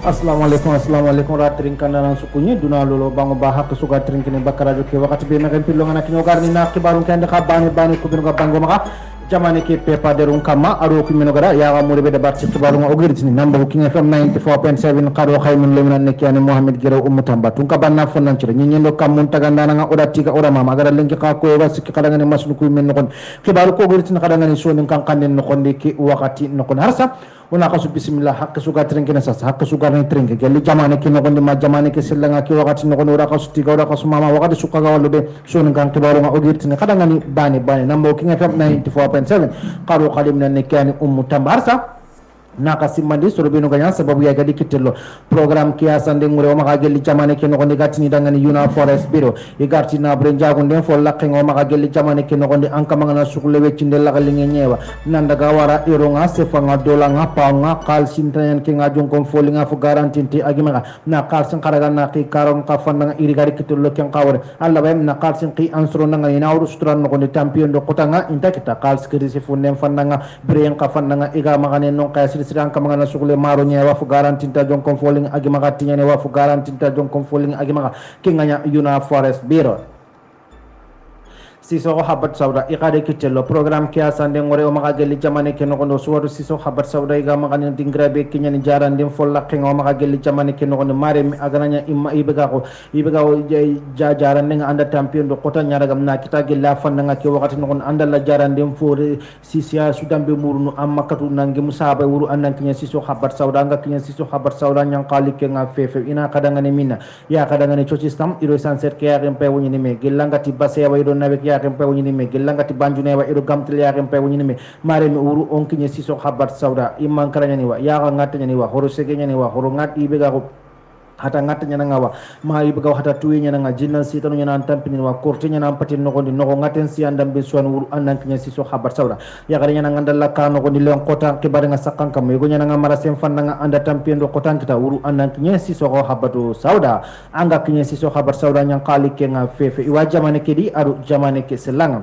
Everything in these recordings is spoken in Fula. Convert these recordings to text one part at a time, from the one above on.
Assalamualaikum ratring kandanan sukunya duna lolo bango baha kesuga tring kini bakarajo ke wakati be megen pilonga nak nyogar ni nak kibarun kende ka bani kubinu ga bango maka jamane ke pepa derun kama aro ki minogara ya ga muri be debat ci kibarun ogirti ni number king fm 94.7 kado khaymun lemina nekani Muhammad Giro umutamba tun ka banna fonnan ci ni nyendo kam mun tagandana nga oda tiga ora mama gara lenki ka ko ga sikki kada ngani masnu ku men nokon kibaru ko ogirti kada ngani sonin kan kanen nokon de ki wakati nokon harsa una kasu bismillah hakka suga trinke nasa hakka suga ne trinke gelli jamane ki nogondi ma jamane ki sellanga ki wakati nogondi ora kasu tiga ora kasu mama wakati suka ga wallude sonu kan kibaru nga ogirtine kada ngani bani nambo ki ngafam 94.7 qaru qalimna nekani tambarsa naka simmandi soro beno ganya sababu ya gadi kitelo program kiasa ndengure o maka gelli jamane ke nogondi gatini dangani Yuna Forest Bureau e garti na brenja gonde fo lakke o maka gelli jamane ke nogondi anka mangana sukule weccinde lagal nyewa nanda ga wara ironga sefanga dolanga pawnga kal sintayan ke ngajon kon folinga fo garantinti agimaka na kal sin karaga na ki karon ka fanda iri gadi kitelo ken kawre alla bayam na kal sin ki ansro nanga ina wuru suturan nogondi tampion do kotanga inta kita kal skiri se funden fanda breyen ka fanda iga magane non kay sidan kamanga sukule maro nyewa fu garantinta jon kon foling agimaka tinyane wa fu garantinta jon kon foling agimaka kinganya Yuna Forest Bureau siso habat sauda ikade kitelo program kia sande ngore o maka gelli jamane ke nokondo suwadu siso habat sauda iga maka ni dingrabe kinyani jaran dim folla kenga o maka gelli jamane ke nokondo mare mi agananya imma ibega ko jaran nga anda tampion do kota nyaragam na kita gella fanna nga ke wakati nokon anda la jaran dim fore sisia sudambe murunu amma katu nangi musaba wuru annan kinya siso habat sauda nga kinya siso habat sauda nyang kali ke nga fefe ina kadanga ni minna ya kadanga ni chochistam iro sanset ke ya rempe woni ni me gelanga tibase wa iro nabe ya rempe woni ni me gelanga ti banjune wa iro gamtel ya rempe woni ni me mare mi uru on kinya siso habat sauda imman karanya ni wa ya ga ngatanya ni wa horo segenya ni wa horo ngati be ga ko hata ngata nyana ngawa ma ibe ga hata tuwe nyana nga jinnan sitanu nyana tampini wa korte nyana ampatin nogondi noko ngaten si andam be suwan wuru andan kinya siso habar sauda ya gara nyana ngandal la ka nogondi leon kota kibare nga sakkan kam yego nyana nga mara sem fanna nga anda tampiendo kota kita wuru andan kinya siso ko habatu sauda anga kinya siso habar sauda nyang kali ke nga fefe iwa jamane kedi aru jamane ke selangam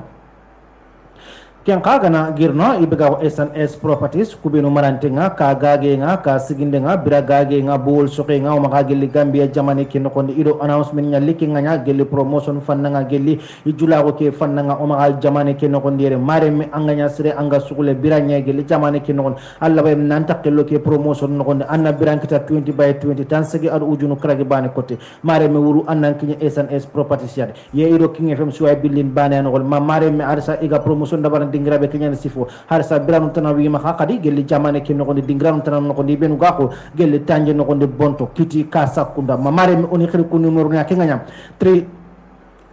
kian kagana girno ibega SNS properties kubinu marantenga ka gage nga ka sigindenga bira gage nga bol soke nga o maka gelli Gambia jamane ke no kondi ido announcement nya liki nga gelli promotion fanna nga gelli ijula ko ke fanna nga o maka jamane ke no kondi re mare mi anganya sire anga sukule bira nya gelli jamane ke no kondi alla bay nan takkello ke promotion no kondi anna biran kita 20 by 20 tan segi adu ujunu kragi bane kote mare mi wuru annan kinya SNS properties yade ye ido king fm suway billin bane no ma mare mi arsa iga promotion dabara dingrabe kenya sifo har sa biram tan wi ma khakadi gelli jamane ke no kondi dingram tan no kondi benu gako gelli tanje no kondi bonto kiti ka sakunda ma mare mi oni khiri ku numero nya kenga nyam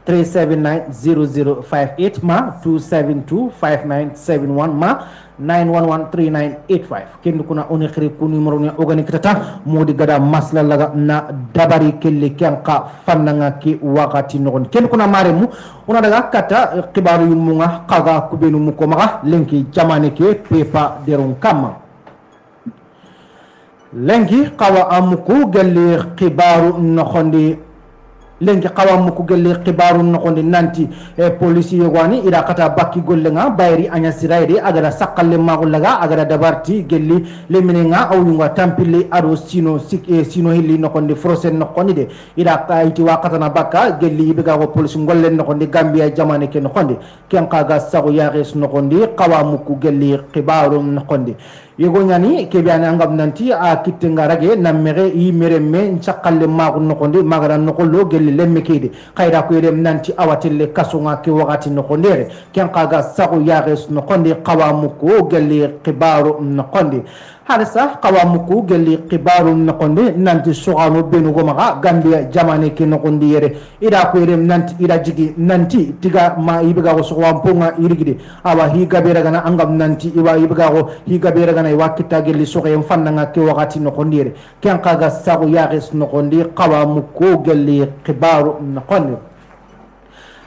3790058 ma 2725971 ma 9113985 kendu kuna oni khiri ku numero nya ogani kitata modi gada masla laga na dabari kelli kenka fannanga ki wakati no kondi kendu kuna mare mu una daga kata kibaru yumunga kaga kubenu muko maka lenki jamane ke pepa derun kama lenki kawa amuku gelli kibaru no kondi lenki qawam ko gelle khibaru nokondi nanti police yegwani ida kata bakki gollenga bayri anya sirayde agara sakalle magullaga agara dabarti gelli leminenga awunga tampille ado sino sino hilli nokondi frosen nokondi de ida kayti wakata na bakka gelli biga ko police gollen nokondi Gambia jamane ke nokondi ken kaga sago yares nokondi qawam ko gelle khibaru nokondi yego nyani ke biana ngam nanti a kittenga rage namere yi meremme chakalle magu nokondi magara nokolo gelle lemme kede kayda ko yedem nanti awatelle kasunga ke wakati nokondere ken kaga sago yares nokondi qawamuko gelle khibaru nokondi harsa qawamuko gelle khibaru nokondi nanti sugano benu gomaga Gambia jamane ke nokondi yere ida ko yedem nanti ida jigi nanti tiga ma ibiga ko sugwampunga irigide awa hi gabera gana angam nanti iwa ibiga ko hi gabera gana iwa kita gelle sugem fannanga ke wakati nokondi yere ken kaga sago yares nokondi qawamuko gelle khibaru nokondi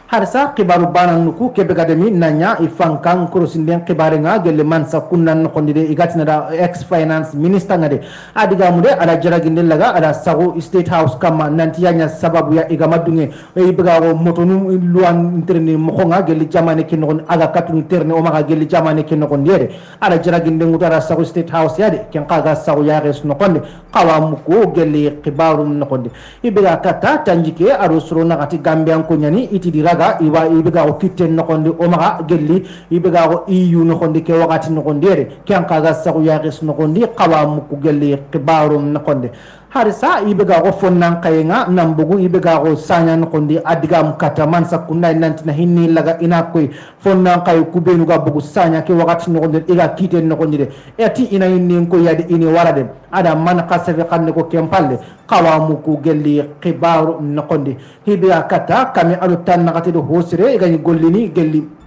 harsa kibaru banan nuku kebe gademi nanya ifan kan kurosinden kibare nga gelle mansa kunnan nokondide igatina da ex finance minister ngade adiga mude ada jaraginde laga ada sago state house kama nanti yanya sababu ya igamadunge ibiga go motonu luan interni mokonga gelle jamane kinon aga katun terne o maga gelle jamane kinon dede ada jaraginde ngutara sago state house yade ken kaga sago ya res nokonde kawamuko gelle kibaru nokonde ibiga kata tanjike arusro nakati gambian kunyani iti diraga iwa ibiga o kitten nokonde o maga gelli ibiga o EU nokonde ke wakati nokonde ken kaga sago ya res nokonde kawamuko gelle kibaru nokonde harisa ibiga ko fonnan kayenga nambugu ibiga ko sanya nokondi adiga mkata mansa kunai nanti na hinni laga ina koy fonnan kay kubenu ga bugu sanya ke wakati nokondi iga kiten nokondi de eti ina hinni ko yadi ini warade ada man kasafi kanne ko kempalle kawamu ku gelli khibaru nokondi hibiga kata kami alu tan nakati do hosire iga gollini gelli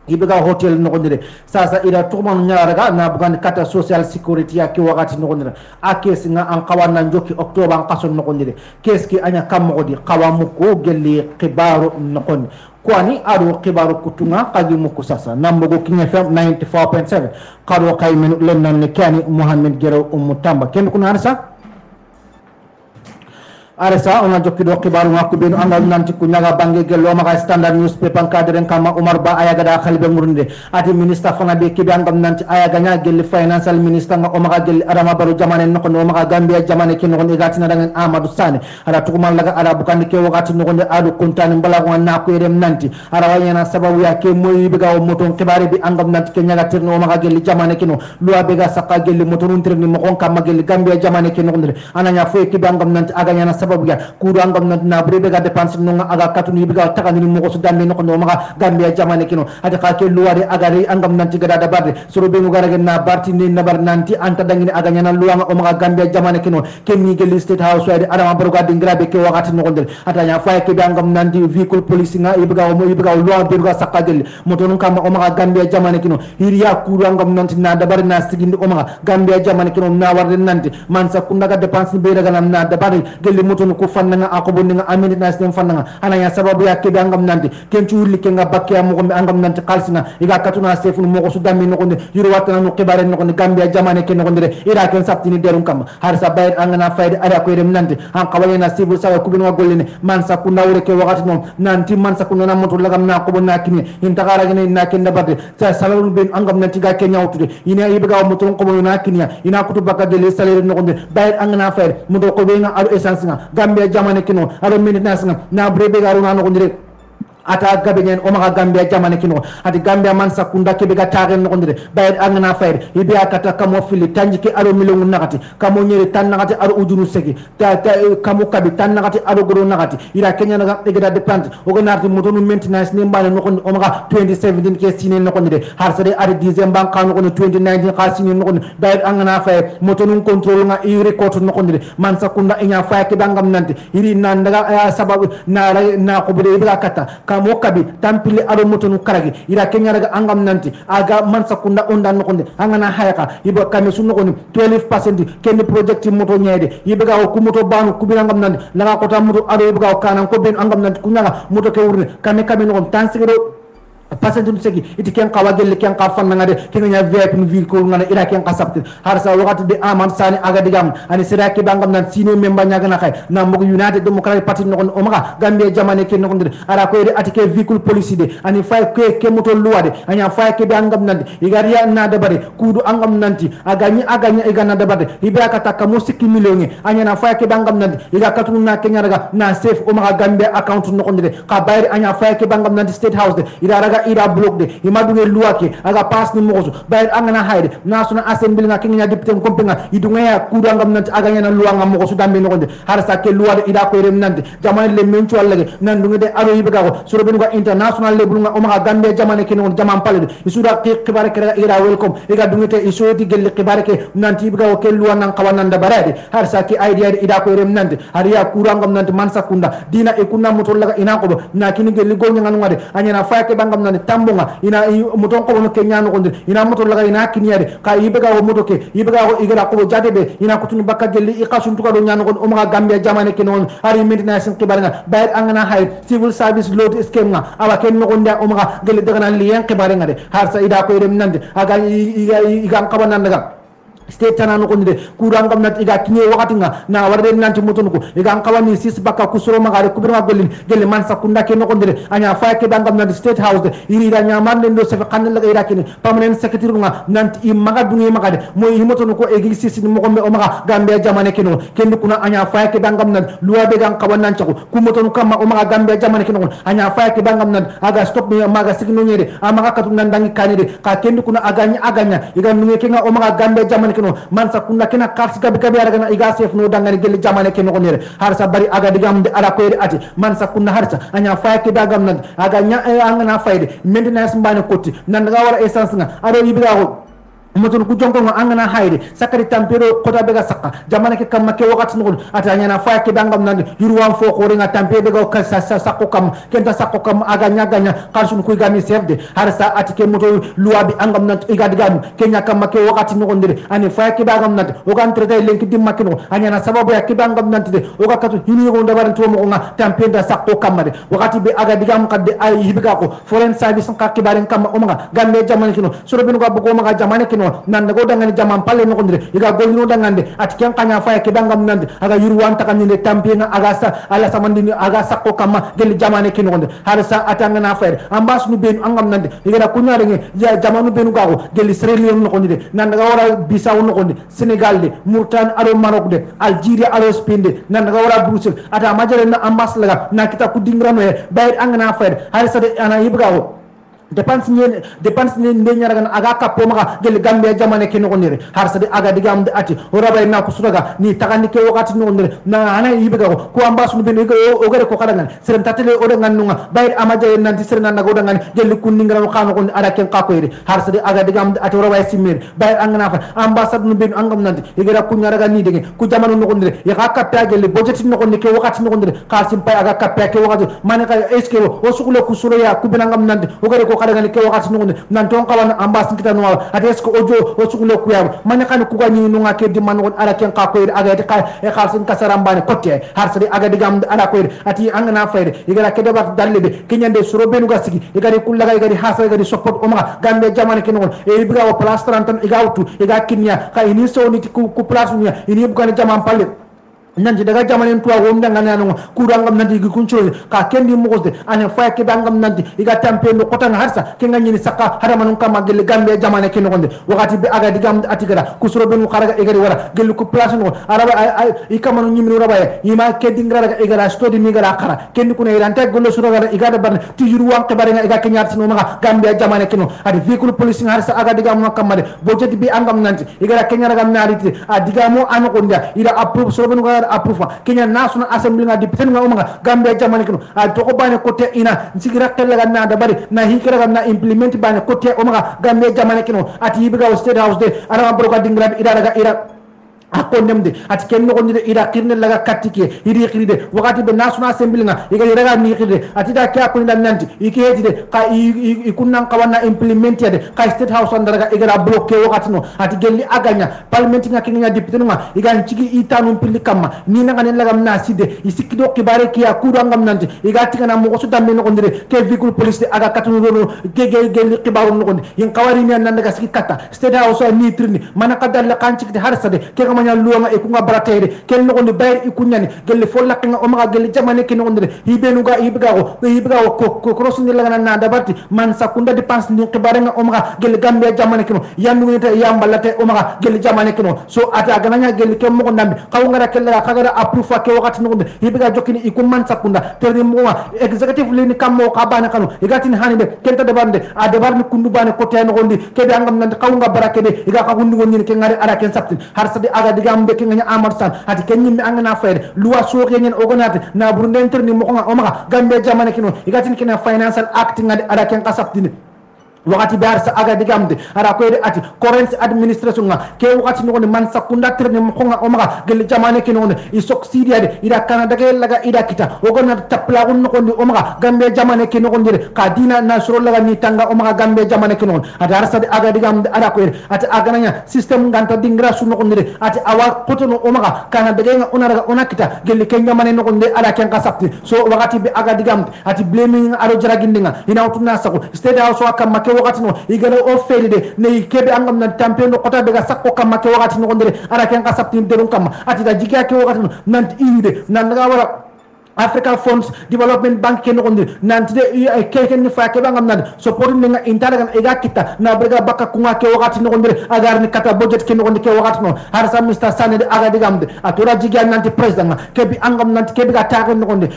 ibiga hotel nokondire sasa ida tuman nyaraga na bugan kata social security ya ki wakati nokondire akesi nga an kawana njoki october an kason nokondire keski anya kamodi kawamuko gelli khibaru nokondi kwani aro khibaru kutunga kagi muku sasa nambogo King FM 94.7 karo kay min lennan ne kani Muhammad Gero Tamba ken kuna arsa aresa ona jokkido kibaru ngakku benu angal nanti ku nyaga bange gello maka standard newspaper kaderen kama Umar Ba ayaga da khalibe murunde ati minister fana be kibe angam nanti ayaga nya gelli financial minister nga o maka gelli Adama Barrow jamane noko no maka Gambia jamane kin noko igati na dangen Amadou Sane ara tukumal laga ara bukandi ke wakati noko de adu kuntani mbala ko na ko yedem nanti ara wanyana sababu ya ke moyi be gaw moton kibare bi angam nanti ke nyaga tirno o maka gelli jamane kino luwa be ga saka gelli moton tirni mo kon kam gelli Gambia jamane kin noko ananya fo kibe angam nanti aga nyana sababu ya kudu angam na brebe ga dépense no aga katuni biga takani mo ko sudan no ko no maga Gambia jamane kino ade ka ke luwade aga ri angam nanti gada da barde soro be no garage na barti ni na bar nanti anta dangini aga nyana luwanga o maga Gambia jamane kino kenni gel state house wade Adama Barrow ga dingrabe ke wakati no gondel atanya fay ke be angam nanti vehicle police nga ibiga o mo ibiga luwa be ga sakka gel moto non kam o maga Gambia jamane kino hiriya kudu angam nanti na da bar na sigindi o maga Gambia jamane kino na warde nanti man sa kundaga dépense be daga na da bar gel moto ko fannanga akobo ninga amini nasden fannanga ananya sababu ya kebe angam nanti kencu wulli kenga bakke am ko angam nanti kalsina iga katuna sefun mo ko sudami no ko yuru watana no kebare no ko Gambia jamane ken no ndere ira ken saptini derum kam har sa bayit angana fayde ara ko dem nanti an kawalena sibu sawa kubin wa gollene man sa kunna wure ke wakati non nanti man sa kunna moto lagam na ko na kini inta gara gene na ken da badde sa salalu ben angam nanti ga ken nyawtude ina ibiga moto ko mo na kiniya ina kutu bakka gele salaire no ko bayit angana fayde moto ko be nga alu essence nga Gambia jamane kino aro minute nasnga na brebe garu na no ndire ata gabe nyen o maka Gambia jamane kino ati Gambia man sakunda kebe ga taren no ndire bayad angana fayr ibe akata kamo fili tanjiki aro milongu nakati kamo nyeri tan nakati aro ujunu segi kamo kabi tan nakati aro goro nakati ira kenya na egeda depend o go narti motonu maintenance ni mbale no o maka 2017 ke sine no ndire har sade ari December kan no 2019 ka sine no bayad angana fayr motonu control nga i record no ndire man sakunda enya fay ke bangam nanti iri nan daga sababu na ko bude ibe akata mo kabi tampili ado motonu karagi ira kenya daga angam nanti aga man sakunda onda no konde angana hayaka ibo kame sunno koni 12% kenni project moto nyede yibe ga ko moto banu kubira angam nanti laga ko ta moto ado yibe ga kanan ko ben angam nanti kunyaga moto ke wurne kame no tansigero passenger segi iti ken kawa gelle ken ka fanna ngade ken nya VIP no ville ko ngana ira ken ka sabti har sa wakati de aman sani aga digam ani sira ke bangam nan sino memba nyaga na kay na mo United Democratic Party no o maga Gambia jamane ken no ndire ara ko ede atike vehicle police de ani fay ke moto luwade anya fay ke bangam nan igariya na de bare kudu angam nanti aganya igana de bare ibaka takka mo sikki million anya na fay ke bangam nan iga katu na kenya daga na safe o maga Gambia account no ndire ka bayri anya fay ke bangam nan state house de ira ira block de imadunge luwake aga pass ni mozo bayir angana hayde national assembly nga kenya député kompenga idunga ya kudu angam nanti aga nyana luwanga moko su dambe no konde har sa ke luwade ida ko rem nanti jamane le menchu allage nan dunga de aro yibiga ko suro ben ko international level nga o ma Gambia jamane ken on jamam palde isuda khibare kera ira welcome iga dungete isoti gel khibare ke nanti yibiga ko ke luwana kawanan da barade har sa ke idea ida ko rem nanti har ya kudu angam nanti man sakunda dina e kunna motor laga ina ko na kini gel go nyanga ngade anyana fa ke bangam na tambonga ina moton ko no kenya no kondir ina moto laga ina kiniyade ka ibega o moto ke ibega o igara ko jadebe ina ko tunu bakka gelli iqasun to ko do nyano ko umma gambia jamane ke non ari maintenance ke baranga bayat angana hay civil service load scheme nga awa ken no gonda umma gelli daga nan liyen ke baranga de har sa ida ko dem nande aga iga kabanan daga state tanano ko ndide kurangam nat iga kinye wakati nga na warde nanti mutun ko iga kawani sis bakka kusuro magare kubirma golin gelle man sakunda ke no ko ndide anya fa ke bangam nat state house de iri da nya man ndo se kan la ira kini permanent secretary nga nanti maga dungi magade moy himutun ko egi sis ni mo ko me o maga gambia jamane kino kendu kuna anya fa ke bangam nat luwa be gan kawan nan chako kumutun kam o maga gambia jamane kino anya fa ke bangam nat aga stop me maga signo nyede amaga katun nan dangi kanide ka kendu kuna aganya iga nunge kenga o maga gambia jamane man sakunda kena kars gabi aragana iga sef no dangani gel jamane ken ko nere harsa bari aga digam de ala koyde ati man sakunda harsa anya fayke dagam nan aga nya angana fayde maintenance mbane kotti nan daga wara essence nga ado yibiga ko mutun ku jonko ngo angana hayde sakari tampero kota bega sakka jamane ke kam make wakati ngol atanya na fa ke dangam nan yurwan fo ko renga tampe bega ka sakko kam kenta sakko kam aga nyaganya kalsun ku gami sefde harsa atike muto luwa bi angam nan iga digam kenya kam make wakati ngol ndire ani fa ke dangam nan o gan trede lenki dimma kino anya na sababu ya ke dangam nan tide o ga katu hini ko ndabar to mo nga tampe da sakko kam de wakati be aga digam kadde ay hibiga ko foreign service ka ke baren kam o nga gambe jamane kino soro bin ko bugo maga jamane kino nan dago dangane jaman palle no gondire iga golino dangande atken kanya fa ke dangam nande aga yurwan takande tampina aga sa ala samandini aga sakko kama gel jamane kino gonde harsa atanga na fa ambas nu ben angam nande iga kunya renge ya jamanu benu gago gel Sierra no gondire nan daga wara Bissau no gonde Senegal de Mauritanie alo Maroc de Algeria alo Spain de nan daga wara Brussels ata majare na ambas laga na kita ku dingrano e bayit angana fa harsa de ana yibgawo dépense ni ndenya ragan aga kappo maga gel gambia jamane ke no nire har sade aga digam de ati oraba na ko suraga ni tagandi ke wakati no nire na ana yibiga ko ambasu no ben o gare ko kadangan serem tatele o dangan nunga bayir amaja en nanti serna na go dangan gel kunni ngara ko khano ko ara ken ka ko ire har sade aga digam de ati oraba simir bayir angana fa ambassade no ben angam nanti igara kunya raga ni dege ku jamanu no nire ya ka kappa gel budget no ke wakati no nire khasim pay aga kappa ke wakati manaka eske o sukule ku suraya ku benangam nanti o gare ko kadangani ke wakati nungu nan ton kawana ambas kita no ades ko ojo o sukule ku yam man kan ku gani nunga ke di man ara ken ka ko aga de ka e khalsin kasarambane kotte har sadi aga digam ana ko ati angana fayde igara ke debat dalbe kenyande suro benu gasigi igari kullaga igari hasa igari support o ma gambe jamane ke non e biga o place 30 igawtu iga kinya ka ini so ni ku place nya ini bugane jamam palle nanti daga jamane tuwa wom danga nanu kurangam nanti gi kunchore ka kendi mogote ane fa ke dangam nanti iga tampe no kotana harsa ke ngani saka hada manun kama gelle gambe jamane ke no gonde wakati be aga digam atigara kusuro be mu kharaga egari wara gelle ku place no araba ikamanu nyimni raba yima ke dingra egara stodi ni gara khara kendi kuna irante gollo suro gara iga da bar tijuru wan ke bare iga ke nyarti no maga gambe jamane ke no adi vehicle police harsa aga digam no kamade bojeti be angam nanti igara ke nyara gam nariti adigamo an gonda ida approve suro be approve Kenya National Assembly na deputy nga umanga Gambia jamane kino to ko bane kote ina nsigira kella na da bari na hikira na implement bane kote umanga Gambia jamane kino ati yibiga state house de ara bro ka dingra ida daga ira akko nemde ati ken no gonde ida kirne laga katike hidi khiride wakati be National Assembly nga iga iraga ni khirde ati da kya ko nanti iki hedide ka ikunnan kawana implement yade ka state house andaraga iga bloqué wakati no ati gelli aganya parliament nga kenya deputy nga iga chigi itanu pilli kamma ni nga nen laga na side isikdo kibare kiya kudo ngam nanti iga tigana mo ko dambe no gonde ke vehicle police aga katunu no gelli kibaru no gonde yin kawari ni nan daga sikata state house ni trini manaka dal kanchik de harsade ke manya luwa e kunga baratere ken no gonde bayr ikunyani gelle follak nga o ma gelle jamane ken gonde hibenu ga hibiga ko cross ni laga na dabati man sakunda dépense ni kibare nga o ma gelle gambia jamane ken yandu ni ta yambalate o ma gelle jamane ken so ata gananya gelle ken mo ndambi kaw ngara kella kagara approve ke wakati no gonde hibiga jokini ikum man sakunda terni mo executive lini kam mo ka bana kanu igati ni hanibe ken ta debande a debar ni kundu bane ko tay no gonde ke be angam nan kaw nga barakede iga ka gundu ngoni ken ngari ara ken sapti har sadi aga digam be ken Amar San ati ken nyimbe angana fayde luwa so ke nyen ogonate na burundenter ni mo nga o ma gambe jamane kino igati ni ken financial act ngadi ara ken kasapti wakati be har sa aga digamde ara ko ati current administration nga ke wakati no man sakunda terne mo nga o maga gel jamane ke no i succeed yade ida Canada ke laga ida kita o gonna tapla on no o maga gambe jamane ke no ndire ka dina nasro laga ni tanga o maga gambe jamane ke no ati har sa aga digamde ara ko ati aga nanya system nganta dingra su no ndire ati awa potono o maga Canada ke nga onara ona kita gel ke jamane no ndire ala ken kasapti so wakati be aga digamde ati blaming aro jaragindinga ina utuna sako state house wa kam make wakati no igara o felide ne kebe angam na tampe no kota be ga sakko kam make wakati no ndire ara ken kasapti derun kam ati da jiga ke wakati no nanti iide nan nga wara Africa Funds Development Bank ke no nanti de keken ni fa ke bangam nan support ni nga intara kan ega kita na berga baka kunga ke wakati no ndire agar ni kata budget ke no ke wakati no har sa Mr Sane de aga digamde atura jiga nanti president ke bi angam nanti ke bi ga taare no ndire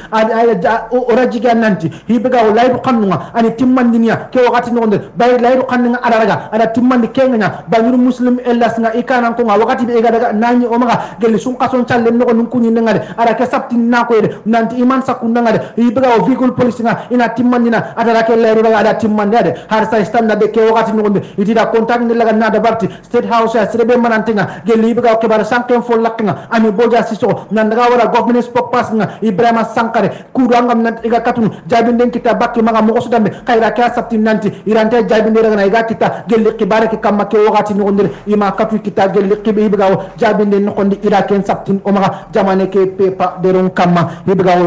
ora jiga nanti hibe ga laydu kanunga ani timmandi niya ke wakati no ndire bay laydu kanunga araga ada timmandi kenganya bangiru muslim elas nga ikana ko nga wakati be ega daga nani o maga gel sun kason challe no ko kunyi ngade ara ke sapti na ko nanti iman sakunda ngade ibega o vehicle police nga ina timmandina atara ke leru daga ada timmande har sa standard de ke wakati no ndire itida contact ni laga nada barti state house ya srebe manantinga gel ibega ke bar sanken fo lakkinga ami boja siso nandaga wara government spokesperson nga Ibrahima Sankare kudangam nan iga katunu jabinden kita bakki maga mo sudambe kayra ka sapti nanti irante jabinde daga na iga kita gel kibare ke kamma ke wakati no ndire ima katu kita gel kibe ibega o jabinde no kondi ira ken sapti o maga jamane ke pepa deron kamma ibega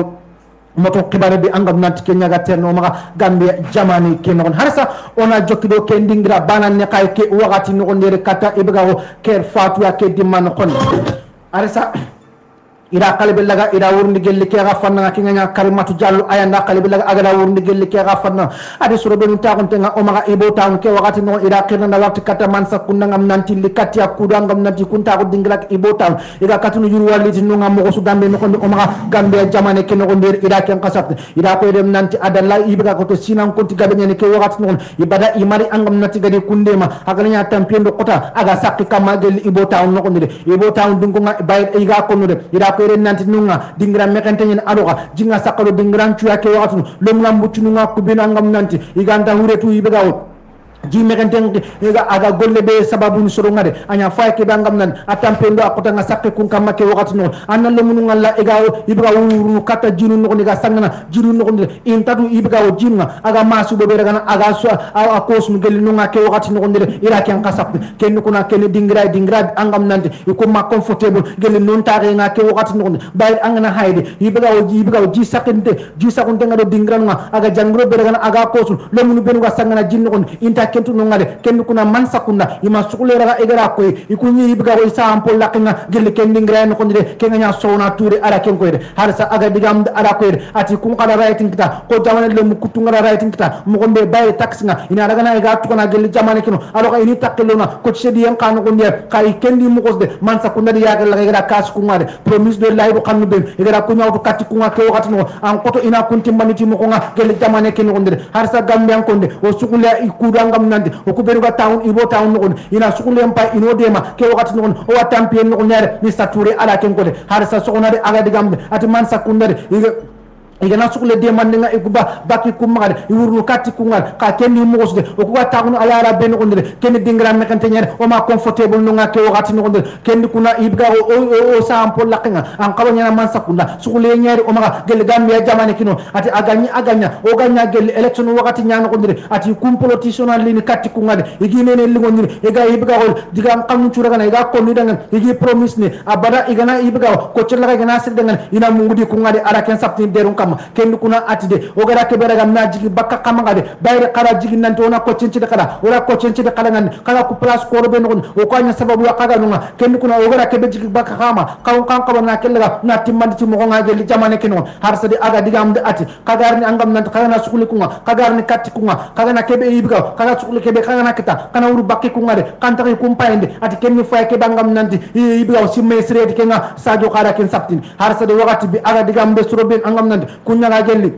moto kibare bi angam nanti kenya ga terno maga Gambia jamani ke non harsa ona jokkido ke ndingira banan ne kay ke wakati no ndire kata ibega o ker fatu ya ke dimman kon harsa ida qalbi laga ida wurndi gelli ke gafanna kinga Karimatu Jallow ayanda qalbi laga agada wurndi gelli ke gafanna adi suro be nta kon tenga o maga ibo tawn ke wakati no ida kirna na wakati kata man sakunda ngam nanti likati akuda ngam nanti kunta ko dingrak ibo tawn ida katunu juru waliti no ngam ko sudambe no ko o maga Gambia jamane ke no ndir ida ken kasat ida ko dem nanti adalla ibga ko to sinan konti gabe ne ke wakati no ibada imari angam nanti gadi kundema aganya tampendo kota aga sakki kama gelli ibo tawn no ko ndir ibo tawn dungo bay iga ko no de ida ko nanti nunga dingram mekante nyen adoga jinga sakalo dingram cuya ke wakatu lomlam butununga kubina ngam nanti iganda huretu ibegawot ji mekante ega aga golle be sababu ni soro ngade anya fay ke bangam nan atampendo akota nga sakke kun kam make wakati no anna lomunu ngalla ega ibga wuru kata jinu no niga sangana jinu no intatu ibga o jinga aga masu be daga aga so a kos mu gel no ngake wakati no ndire ira ken kasap ken kuna ken dingra angam nante ko ma comfortable gel non tare ngake wakati no bay angana hayde ibga o ji sakunte ngado dingra no aga jangro be daga aga kos lomunu be no sangana jinno on inta kentu no ngade ken kuna man sakunda ima sukule raga egara ko ikunyi ibga ko isa ampol lakinga gel ken dingra no ndire ken nya sowna touri ara ken ko har sa aga digam ara ko ati kun kala writing kita ko jamane le mu kutunga writing kita mu ko be bay tax nga ina daga na ega tukana gel jamane kino alo ka ini takkelona ko cedi yan kanu ko ndiya kay kendi mu ko de man sakunda di yagal la egara kas ku ngade promise de laydo kanu be egara ko nyawto katti ku nga ke wakati no an koto ina kunti maniti mu ko nga gel jamane kino ndire har sa gambian ko de o sukule ikudanga nande o ko beruga town ibo town no ina sukule mpa ino dema ke wakati no o watampi no nyare ni sature ala ken ko de har sa sokona de aga digambe ati man sakundare igana sukule de man nga iguba baki kumade iwurnu katti kungal ka kenni mosde o ko taunu ala ara ben ondire kenni dingra mekante nyere o ma comfortable no ngake wakati no ondire kenni kuna ibga o sample lakinga an kaba nyana man sakunda sukule nyere o maga gel gambia jamane kino ati aganya o ganya gel election wakati nyana ondire ati kum politician lini katti kungade igine ne lingondire ega ibga o diga kanu churaga na ega ko ni dangan igi promise ni abada igana ibga ko chirlaga igana sirdangan ina mungudi kungade ara ken sapti derun kendu kuna atide o gara ke beraga na jigi bakka kamanga de bayre kala jigi nanto ona ko cenci de kala ora ko cenci de kala ngan kala ku place ko robe no o ko nya sababu ya kaga nunga kendu kuna o gara ke be jigi bakka kama kan na kellaga na timmandi ci mo ngaje li jamane kino har sa de aga digam de ati kagar ni angam nan kaga na sukuli kunga kagar ni katti kunga kaga na kebe ibiga kaga sukuli kebe kaga na kita kana uru bakke kunga de kan tari kumpayende ati kenni fay ke bangam nanti ibiga si mesre de kenga sadio kara ken saptin har sa de wakati bi aga digam be surobe angam nanti kunya ga gelli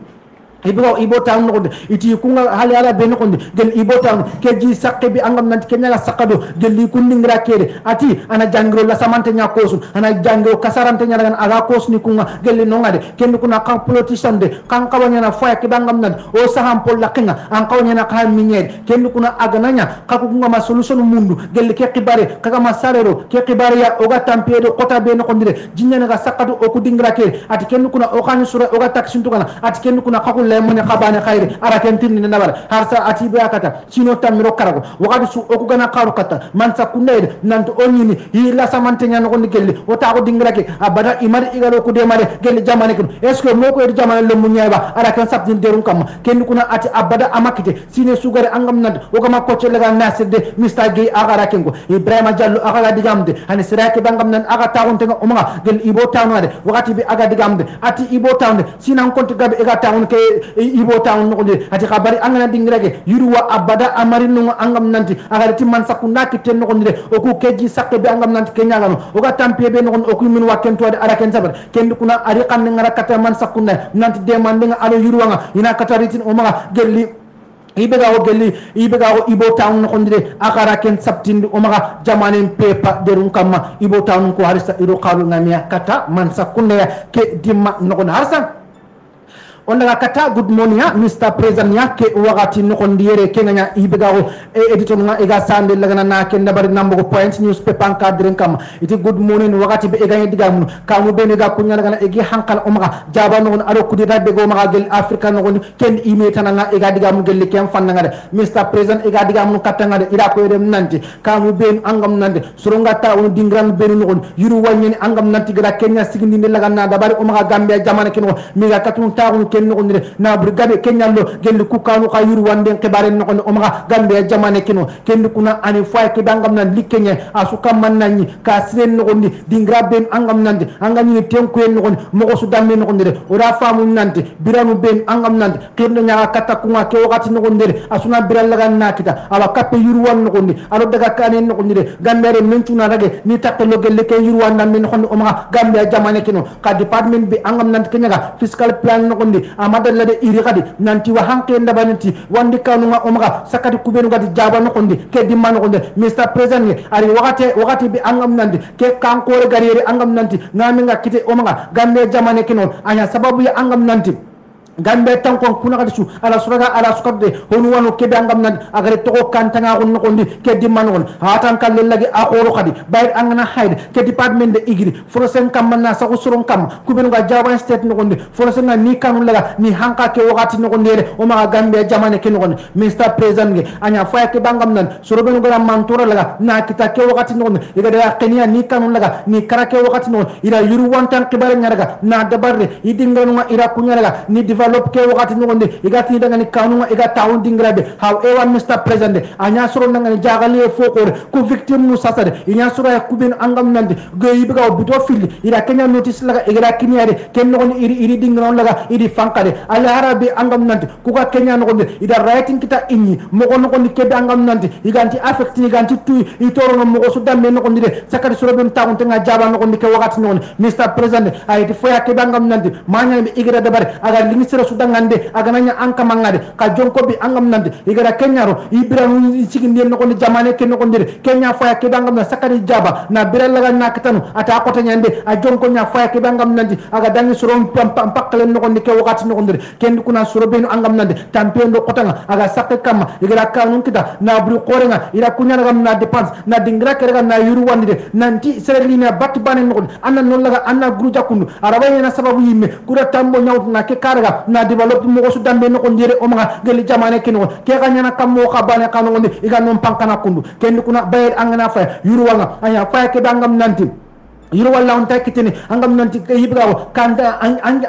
ibo taw no iti kunga hali ala be no gel ibo taw ke ji sakke bi angam nanti kenya la sakado gel li kunningra kede ati ana jangro la samante nya kosu ana jangro kasarante nya daga aga kos ni kunga gel no ngade ken kuna kan politician de kan kawanya na faya ke bangam nan o saham pol la kinga an kawanya na kan minyer ken kuna agananya kaku kunga ma solution mundu gel ke kibare kaga ma sarero ke kibare ya oga tampedo kota be no kondire jinya na sakado o kudingra kede ati ken kuna o kan sura oga taksintu kana ati ken kuna kaku lemone khabane khairi ara kentin ni nabal harsa ati be akata sino tamiro karago wakati su oku gana karu kata man sakunde nanto onini ila samante nyano ko gelle o ta ko dingrake abada imari igalo ko de mare gelle jamane ko est ce que moko e jamane le munyaba ara kan sabtin derun kam ken kuna ati abada amakite sine sugare angam nad o kama ko celega nasde mista gay agara kengo ibrahima diallo agara digamde hani sirake bangam nan aga taunte ngo umma gel ibo tawnade wakati bi aga digamde ati ibo tawnde sinan konti gabe aga tawn ke ibo tawn no de ati khabari angana dingrage yuruwa abada amari no angam nanti agara timman sakuna kitten no de o ku keji sakke be angam nanti kenya gano o ga tampe be no o ku min wakken to de ara ken sabar ken kuna ari kan ngara kata man sakuna nanti demande nga alo yuruwa nga ina kataritin o maga gelli ibega o gelli ibega o ibo tawn no ndire akara ken sabtindi o maga jamane pepa derun kamma ibo tawn ko harisa iro qalu ngamia kata man sakuna ke dimma no harsa on daga kata good morning ya Mr. President ya ke wakati no kondiere kenya ibega o editor nga ega sande lagana na ken dabari nambo point newspaper an cadre kam iti good morning wakati be ega diga mun kamu be ga kunya lagana egi hankal o maga jaba no ado kudita be go maga gel africa no ken ime tananga ega diga mun gel ken fanna ngade Mr. President ega diga mun katanga de ira ko dem nanti kamu be angam nande suronga ta on dingran be no yuru wanyeni angam nanti gra kenya sigindi lagana dabari o maga gambia jamane ken mi ga katun ta ken no na brigade kenyallo gel ku kanu khayru wande kebare no o maga gambe jamane kino ken kuna ani fay ke dangam nan likenye asuka man nanni ka siren no gondi dingra ben angam nande angam ni tenku en no gondi mo su damme no gondi ora famu nante biranu ben angam nande kirno nya kata ku ma ke wakati no gondi asuna biral laga nakita ala kappe yuru wan no gondi alo daga kanen no gondi gambere mentuna rage ni takelo gel ke yuru wan nan no gondi o maga gambe jamane kino ka department bi angam nante kenya fiscal plan no gondi amada lade iri kadi nanti wa hanke ndabanti wandi kanu nga omaga sakati kubenu gadi jaba no kondi ke dimma no kondi Mr. President ari wakati bi angam nandi ke kankore gariyeri angam nanti ngami nga kite omaga gambe jamane kino anya sababu ya angam nanti gambe tankon kuna kadi su ala suraga ala sukade honu wano kebe angam nan agare to kantanga on no kondi ke dimma no hatan kalle lagi akoro kadi bayr angana hayde ke department de igri forosen kam manna sa ko suron kam kubenu ga jaba state no kondi forosen ni kanu laga ni hanka ke wakati no kondi o ma gambe jamane ke no kondi Mr. President ge anya faya ke bangam nan surobenu ga mantora laga na kita ke wakati no kondi iga da kenya ni kanu laga ni karake wakati no ira yuru wantan kibare nyaraga na dabarre idingano ma ira kunya laga ni develop ke wakati no kondi iga ti daga ni kanu iga taun dingrabe how ewan Mr. President anya suro nga ni jagali fokore ku victim nu sasade inya suro ya kubin angam nande go yibiga buto fili ira kenya notice laga iga kinyare ken no iri dingano laga iri fankade ala harabi angam nande ku ka kenya no kondi ida writing kita inni mo ko no kondi kebe angam nande iganti affect ni ganti tu itoro no mo ko su damme no kondi de sakari suro ben taun tenga jaba no kondi ke wakati no Mr. President ay ti foya kebe angam nande manya be igra dabare aga limisira su dangande aga nanya anka mangade ka jonko bi angam nande igra kenya ro ibrahim sigi ndien no kondi jamane ken no kondi kenya foya kebe angam na sakari jaba na biral laga nakatanu ata ko tanyande a jonko nya foya kebe angam nande aga dangi suro pakale no kondi ke wakati no kondi ken kuna suro ben angam nande tampendo kotanga aga sakke kama igra kanun kita na bru qorenga ira kunya ngam na dépense na dingra kerega na yuru wandide nanti serelina batti banen no anna non laga anna gruja kundu arabay na sababu yimme kura tambo nyawt na ke karaga na develop mo ko su dambe no ndire o ma geli jamane kino ke ganya na kam mo khabane kanu ngondi iga non pankana kundu ken kuna bayir angana fa yuru wanga anya fa ke bangam nanti yiro walla on takitini angam nanti ke yibgawo kanta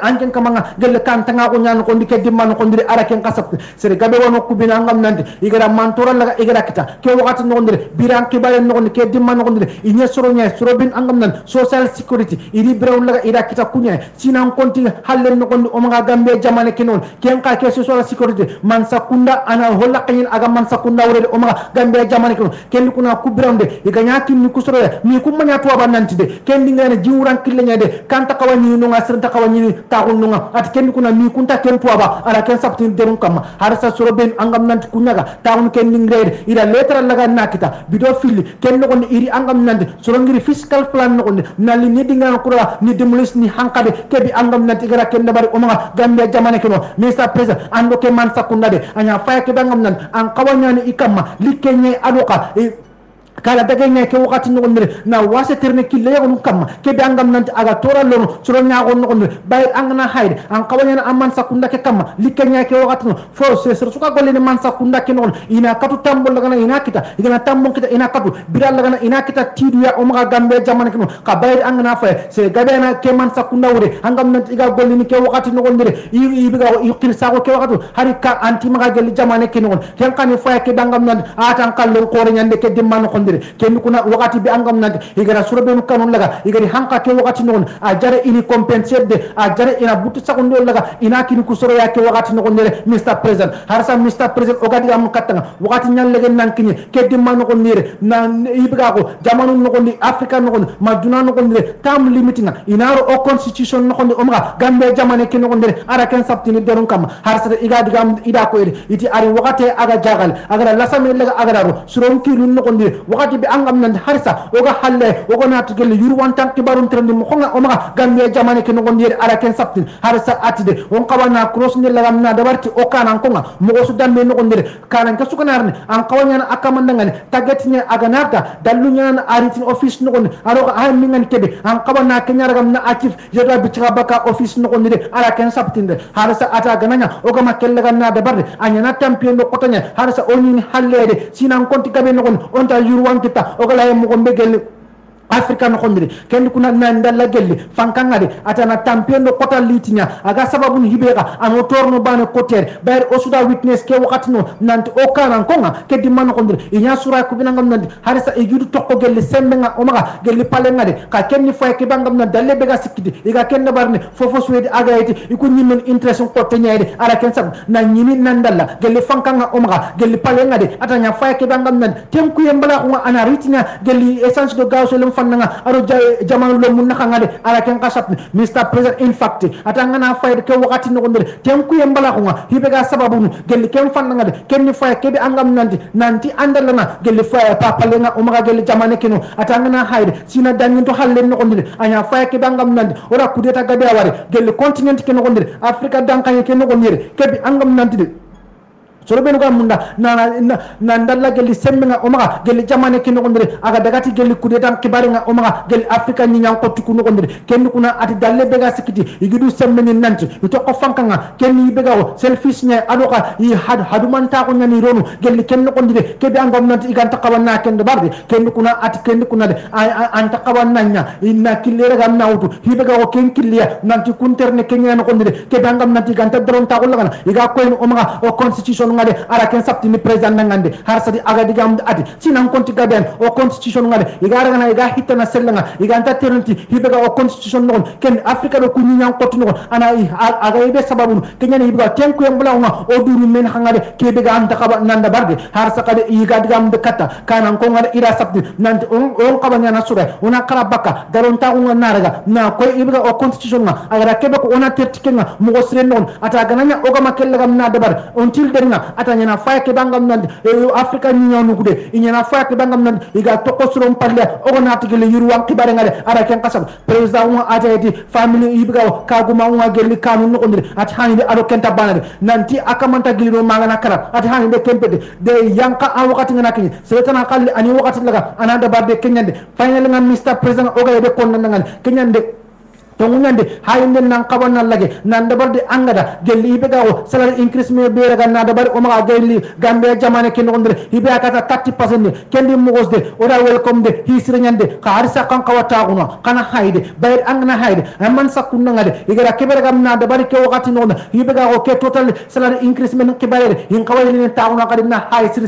anken kamanga gelle kanta nga ko nyano ko ndike dimman ko ndire ara ken kasap sere gabe wono kubina angam nanti igara mantora laga igara kita ke wakati no ndire biran ke balen no ke dimman ko ndire inye soro bin angam nan social security iri brown laga ira kita kunya sinan konti halle no ko o mga gambe jamane kenon ken ka ke social security man sakunda ana holla kayin aga man sakunda wure o mga gambe jamane kenon ken kuna kubronde iganya tin ni kusoro mi kumanya to ba nanti de kendi ngana jiwran killenya de kanta kawani no ngasrenta kawani taxul no at kendi kuna mi kunta ken tuaba ala ken sabtin derun kama harsa soro ben angam nanti kunyaga taxul kendi ngreede ida letra laga nakita bido filli ken no iri angam nanti soro ngiri fiscal plan no nali ni dinga kura ni demolis ni hankade kebi angam nanti gara ken bari omanga gambia jamane keno mr president ando ke man sakunda de anya faya ke bangam nan an kawanya ni ikama likenye adoka kala daga ngay ke wakati no ndire na wase terne kille yago kam ke be angam nanti aga tora lono suro nyaago no ndire bay angana hayde an kawanya na amman sakunda ke kam likanya ke wakati no force sur suka golle ni man sakunda ke non ina katu tambol daga na ina kita ina tambon kita ina katu biral daga na ina kita tidu ya umga gambe jamane ke no ka bay angana fa se gabe na ke man sakunda wure angam nanti iga golle ni ke wakati no ndire ibiga yukir sago ke wakati hari ka anti maga gel jamane ke no ken kan fa ke dangam nan atan kallo ko nyande ke dimman ko ken kuna wakati bi angam nante igara surabe mu kanon laga igari hanka ke wakati non a jare ini compenser de a jare ina butu sakondo laga ina kini kusoro ya ke wakati non nere Mr President harsa Mr President ogadi am katanga wakati nyal legen nankini ke dimma no nere na ibiga ko jamanu no ni Africa no maduna no nere tam limiting inaro o constitution no ni omga gambe jamane ke no nere ara ken saptini derun kam harsa igadi gam ida ko iti ari wakati aga jagal aga lasame laga aga ro suron kilun no nere wakati bi angam nan harsa oga halle oga natigel yurwan tan kibarun trendi mo khonga omaga gambe jamane ke no gondiri ara ken saptin harsa atide on kawana cross ni lagam na dabarti o kanan konga mo go sudan me no gondiri kanan ka sukanarni an kawanya na akamandangani tagetnya aga narta dallunya na aritin office no gondi aro ay mingan kebe an kawana kenyaragam na atif yada bi baka office no gondiri ara ken saptin de harsa ata gananya oga makel lagan na dabarde anya na tampion no kotanya harsa oni hallede sinan konti gabe no gon on ta yurwan kita ogala mo gombe gel Africa no khondiri ken kuna nanda la gelli fankangade atana tampendo kota litinya aga sababu hibega ano torno bane koter bayr osuda witness ke wakati no nanti okana konga ke di man khondiri inya sura ko binangam nanti harisa e judu tokko gelli sembenga omaga gelli palengade ka kenni fay ke bangam na dalle bega sikidi iga ken barne fofo suwedi aga yiti iku nyimmen interest ko tenyade ara ken sab na nyimi nandalla gelli fankanga omaga gelli palengade atanya fay ke bangam nan tenku yembala ko ana ritinya gelli essence de gaz fannanga aro jamanu lo mun nakanga de ala ken kasap Mr President in fact atanga na fayde ke wakati no ndere tenku yembala ko hibe ga sababu gelli ken fannanga de ken ni fay ke be angam nanti andalana gelli fay papa lenga o maga gelli jamane kino atanga na hayde sina danni to halle no ndere anya fay ke be angam nanti ora kudeta gabe aware gelli continent ke no ndere Africa dankanye ke no ndere ke be angam nanti de soro benu ga munda na ndalla gelli semmenga omaga gelli jamane kino gondire aga dagati gelli kudeta kibaringa omaga gelli Africa ni nyang ko tuku no gondire kenni kuna ati dalle bega sikiti igidu semmeni nanti to ko fankanga kenni bega o selfish nya adoka yi hadu man ta ko nyani ronu gelli kenno gondire kebi angam nanti iganta kawanna kende barde kenni kuna ati kenni kuna de anta kawanna nya inna killere ga nawtu hibega o ken killiya nanti kunterne kenya no gondire kebi angam nanti iganta dron ta ko lagana iga ko en omaga o constitution ngade ara ken sapti ni president ngande har sadi aga digam ati sinan konti gaben o constitution ngade igara ngana iga hitana selanga iga anta terenti hibega o constitution non ken Africa do kunyi nyang kotu non ana aga ibe sababu kenya ni hibega tenku yambula nga o duru men hangade kebega anta kaba nanda barde har sakade iga digam de kata kanan ko ngade ira sapti nante on kaba nyana sura ona kala baka daron ta ko naraga na ko ibega o constitution nga aga kebe ko ona tertikenga mo go sren non ata gananya o gama kellaga na dabar on til derna atanya na faya ke bangam nan Africa ni nyonu kude inyana faya ke bangam nan iga tokko surom palle o na tigele yuru wan kibare ngade ara ken kasab president wa atayati family ibga kaguma wa gelli kanu no ndire at hani de ado kenta banade nanti akamanta gilino mangana karab at hani de kempede de yanka a wakati ngana kini seletana kalli ani wakati laga ananda barde kenyande final ngam Mr President o ga de kon nan kenyande tongundande hayinde nan kabonna lage nan dabarde angada gelli ibega o salary increase me be raga na dabar o ma gelli gambe jamane ken gondre ibe akata 30% kendi mugosde ora welcome de hisre nyande ka harisa kan kawata kuno kana hayde bayr angna hayde amman sakunna ngade igara kebere gam na dabar ke wakati non ibega o ke total salary increase men kebere hin kawali ne tauna kadina hay sir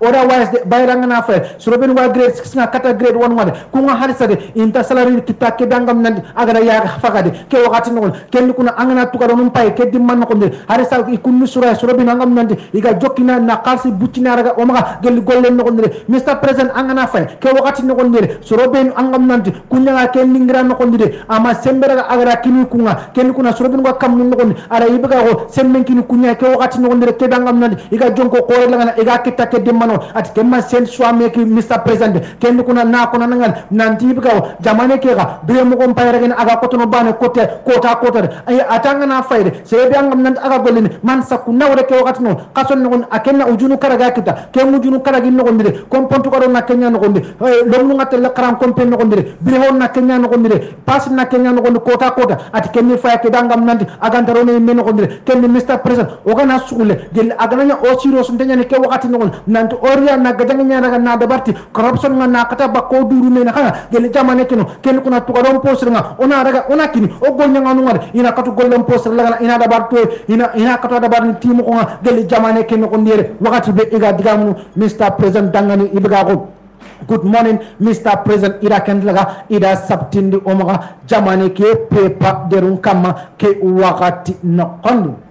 ora wise de bayr angna fa suroben wa grade 6 na kata grade 1 wade kunga harisa de inta salary kitta ke dangam nan agara ya fakade ke wakati no ken kuna angana tukaro num pay ke dimman no konde hari sa ikunni sura sura bin angam nante iga jokkina na qalsi buccina raga o maga gel gollen no konde Mr President angana fay ke wakati no konde sura ben angam nante kunya ken ningira no konde ama sembera agara kini kunga ken kuna sura bin ko kam no konde ara ibaga ko semmen kini kunya ke wakati no konde ke dangam nante iga jonko ko langa iga kitta ke dimmano at kemma sen swame ki Mr President ken kuna na ko nangal nanti ibaga jamane ke ga be mo ko pay raga aga ko to bane kote kota ay atanga na fayde sebe angam nan aga golini man sakku nawre ke wakati no kason no akenna ujunu karaga kita ke mujunu karagi no gondire kom pontu ko na kenya no gonde lomnu ngatel la karam kom pen no gondire bi hon na kenya no gondire pas na kenya no gonde kota at kenni fay ke dangam nan aga ndaro ne men no gondire kenni Mr President o gana sugule gel aga nanya o siro sun tanya ke wakati no nan to oriya na gadanga nya na dabarti corruption na kata bakko duru men kana gel jamane keno ken kuna to garon posir nga ona raga ona kini o gol nya nganu ngade ina katu gollem posir lagana ina dabar to ina katu dabar ni timu ko nga gel jamane ken ko ndere wakati be iga digamu Mr President dangani ibiga ko good morning Mr President ida kendlaga ida sabtindi omaga jamane ke pepa derun kama ke wakati nokondi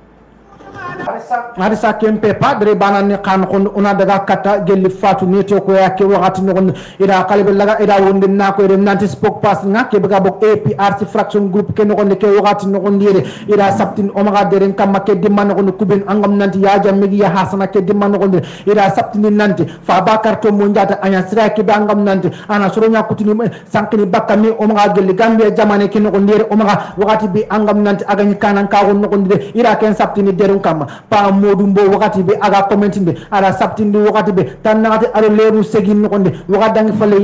harisa kempe padre banane kan kon una daga kata gelli fatu neto ko yake wakati no ida kalbe laga ida wonde na ko re nanti spok pass na ke baga bok APRC fraction group ken ko ke wakati no ndire ida sabtin o maga deren kam ke dimman ko kuben angam nanti ya jamme ya hasana ke dimman ko ida sabtin nanti fa bakar to mo njata anya sira ke bangam nanti ana soro nya kutini sankini bakami o maga gelli gambia jamane ken ko ndire o maga wakati bi angam nanti agani kanan ka won no ndire ida ken sabtini derun kam pa modum bo wakati be aga commentinde ala sabtinde wakati be tan nagati ala leru segin no konde wakati dangi fale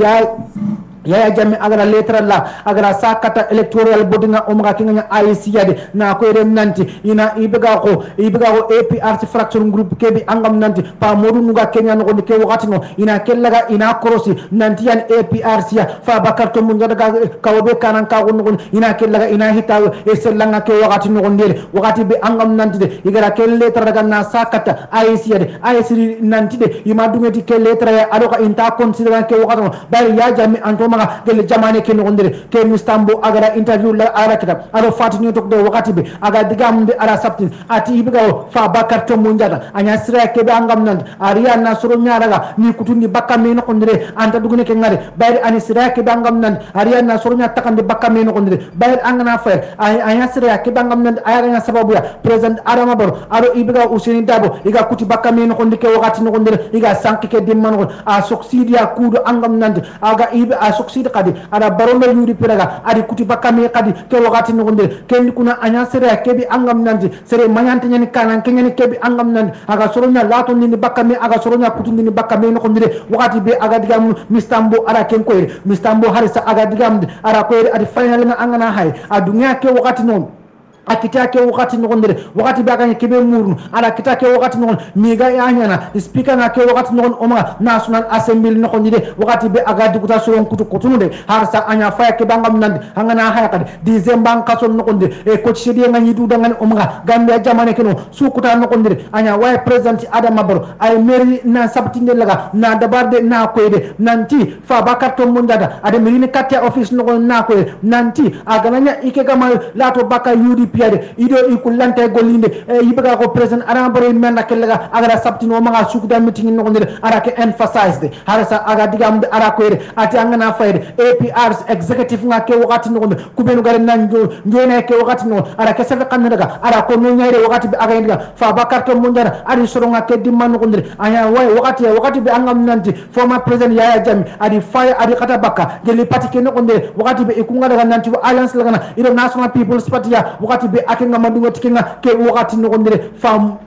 ya jamme agara letra la agara sakata electoral bodinga omga kinga IC yade na ko rem nanti ina ibega ko APRC fraction group kebi angam nanti pa modu nuga kenya no ke wakati no ina kellaga ina krosi nanti yan APRC ya fa bakar to mun daga kawbe kanan ka no ina kellaga ina hitaw e sellanga ke wakati no ndere wakati be angam nanti de igara kel letra daga na sakata IC yade IC nanti de ima dungeti ke letra ya adoka inta consider ke wakati no bari ya jamme anto maga gele jamane ke no ndire ke Mustambo agara interview la ara kita aro fatini tok do wakati be aga digam de ara sabtin ati ibiga fa bakar to munjata anya sira ke be angam nan ariya na suru nyaraga ni kutundi bakame no ndire anta dugune ke ngare bayri ani sira ke be angam nan ariya na suru nya takande bakame no ndire bayri angana fa anya sira ke be angam nan aya nya sababu ya president Adama Barrow aro ibiga Useni Dabo iga kuti bakame no ndike wakati no ndire iga sanki ke dimman ko a succedia kudo angam nan aga ibe succeed kadi ada barondo yuri piraga adi kuti bakame kadi ke wakati no ndire ken kuna anya sere kebi angam nanti sere manyante nyani kanan kenyani kebi angam nanti aga soronya lato ni bakame aga soronya kutundi ni bakame no ndire wakati be aga digam Mustambo ara ken koyre Mustambo harisa aga digam ara koyre adi final nga angana hay adunya ke wakati no akitake wakati nokondere wakati baganye kebe murnu ala kitake wakati non miga yanyana speaker na ke wakati non oma national assembly nokondire wakati be agadi kuta soron kutu kutunude harsa anya faya ke bangam nande hangana haya kadi dizemban kason nokondire e coach shedi ngani du dangan oma gambia jamane keno sukuta nokondire anya way president Adama Barrow ay meri na sabtinde laga na dabarde na koyde nanti fa bakato mundada ade meri katia office nokon na koyde nanti agananya ike gama lato baka UDP piade ido ikulante golinde yibaga ko president Adama Barrow menda kellaga agara sabtino maga sukuda meeting no ndire ara ke emphasize de harasa aga digam ara ko ati angana fayde APR's executive nga ke wakati no kubenu gare nanjo njene ke wakati no ara ke sefe kan daga ara ko no nyaire wakati be aga ndiga fa bakarto munjara ari soro nga ke dimman ko ndire anya way wakati be angam nanti former president Yaya Jammeh adi fire adi kata baka geli parti ke no ndire wakati be ikunga daga nanti alliance lagana ido national people's party ya wakati be akenga madungo tikenga ke wakati no ndire fam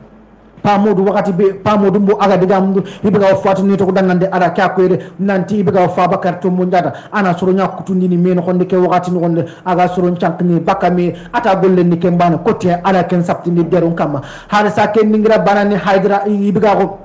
pamodu wakati be pamodu mbo aga diga mdu ibiga fatu ni to dangande ara kya ko ere nanti ibiga fa bakar to munjata ana soro nya kutundi ni men xonde ke wakati no gonde aga soro chank ni bakami ata golle ni ke mbana kote ala ken sapti ni derun kama hala sa ken ningira banani haydra ibiga ko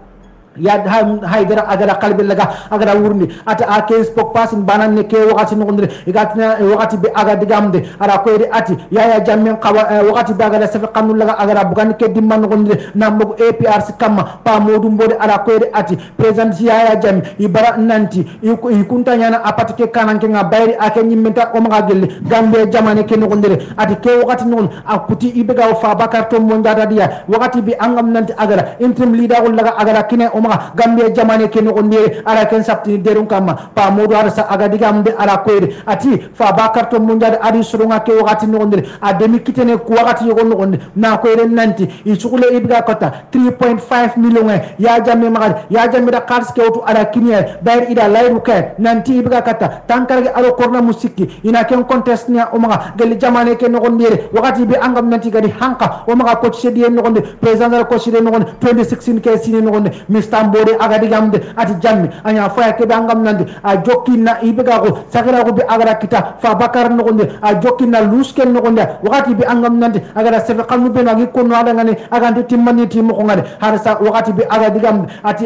ya haydara agara kalbe laga agara wurni ata a 15 pok pasin banan ne ke wakati no ndire igatina wakati be aga digamde ara ko ede ati yaya jamen qawa wakati be agara safi qanul laga agara bugan ke dimman no ndire nambo APRC kamma pa modum bode ara ko ede ati president yaya jam ibara nanti ikunta nyana apati ke kananke nga bayri ake nyimmenta o maga gelle gambe jamane ke no ndire ati ke wakati non akuti ibega fa bakar to mo ndada dia wakati bi angam nanti agara interim leader laga agara kine o Gambia jamane ke no ndire ara ken sapti derun kama pa modu ara sa aga digamde ara koyre ati fa bakar to munjade ari surunga ke wakati no ndire a demi kitene ku wakati yogo no ndire na koyre nanti isukule ibga kota 3.5 million ya jamme magal ya jamme da kars ke otu ara kinie bayr ida layru ke nanti ibga kata tankarge aro korna musiki ina ken contest nya o maga gel jamane ke no ndire wakati bi angam nanti gadi hanka o maga coach sedie no ndire president ala coach sedie no 2016 ke sine no ndire Mistambode agadi gamde ati jammi anya faya ke bangam nande a jokina ibega ko sakira ko be agara kita fa bakar no gonde a jokina lusken no gonde wakati bi angam nande agara sefe kanu be nagi ko no ada ngane agante timmani timo ko ngade harsa wakati bi agadi gamde ati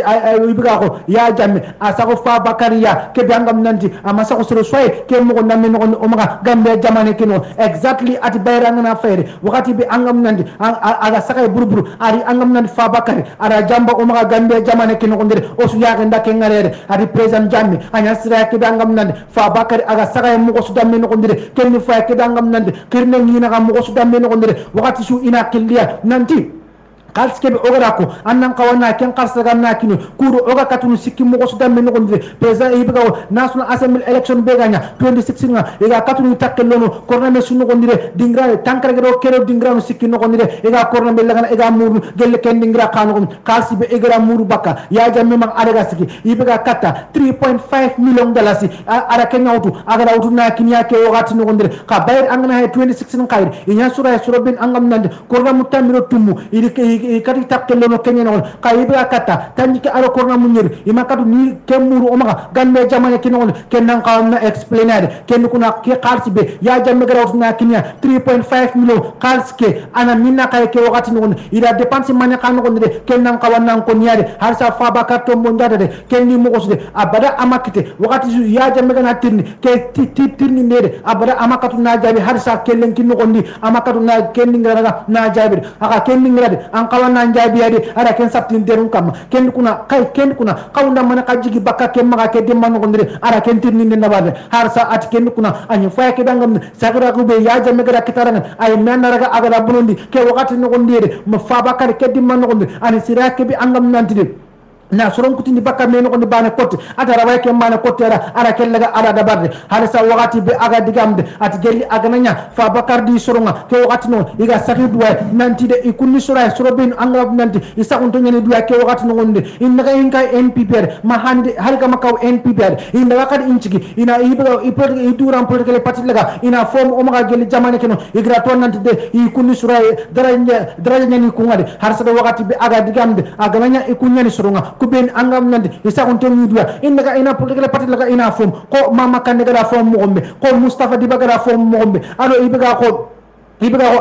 ibega ko ya jammi a sako fa bakariya ke bangam nande ama sako soro soy ke mo namme no gonde o maga gambe jamane kino exactly ati bayra ngana fayre wakati bi angam nande aga sakay burburu ari angam nande fa bakari ara jamba o maga gambe jamane kino ndire o su yaake ndake ngarere adi president jammi anya sira ke dangam nande fa bakari aga saga mu ko su damme no ndire kenni fa ke dangam nande kirne ngina ga mu ko su damme no ndire wakati su ina killiya nanti kals kebe ogara ko annan kawana ken karsa ganna kinu kuru oga katunu sikki mo ko su damme no ndire president ibe gaw national assembly election be ganya 2016 nga ega katunu takkelono korna me sunu ko ndire dingra tankare do kero dingra no sikki no ko ndire ega korna be lagana ega muru gelle ken dingra kanu ko kals be egara muru baka ya jamme mag araga sikki ibe ga katta 3.5 million dollars ara ken awtu agara awtu na kinya ke wagati no ko ndire ka bayr angana he 2016 kayr inya sura bin angam nande korna mutamiro tumu kati takkelo no kenyen on kayibra kata tanjike aro korna munyer imakatu ni kemuru omaga ganme jamane kinon kenan qawna explainer ken kuna ke qalsi be ya jamme garawt na kinya 3.5 million qalske ana minna kay ke wakati non ida dépense mane kan ko de kenan qawannan ko nyaade har sa fa bakato mo ndada de kenni mo ko de abada amakite wakati ya jamme gana tirni ke tirni nede abada amakatu na jabi har sa kellen kinno ko ndi amakatu na kenni ngara na jabi aka kenni ngara an kawana njabi ade ara ken saptin derun kam ken kuna kawunda mana kajigi bakka ken maga ke de man gondire ara ken tirni ne nabade har sa at ken kuna anyu faya ke dangam sagra ko be ya jamme gara kitaranga ay menaraga agara bunondi ke wakati no gondire ma fa bakar ke de man gondire ani sirake bi angam nantide na soron kutini bakka meno ko bana kotte atara way ke mana kotte ara kellaga ara dabarde halisa wakati be aga digamde at gelli aga nanya fa bakar di soronga ke wakati non iga sakhi duwa nanti de ikunni sura sorobin angrab nanti isakun to nyani duwa ke wakati non nde innaga inka NPPR ma hande halga makaw NPPR innaga kad inchigi ina ibra iduram political party laga ina form o maga gelli jamane keno igra to nanti de ikunni sura daraja nyani kungade halisa wakati be aga digamde aga nanya ikunyani soronga kuben angam nande isa on temi duwa innaga ina political party laga ina fom ko mama kande gara fom mo gombe ko Mustafa Diba gara fom mo gombe ado ibiga ko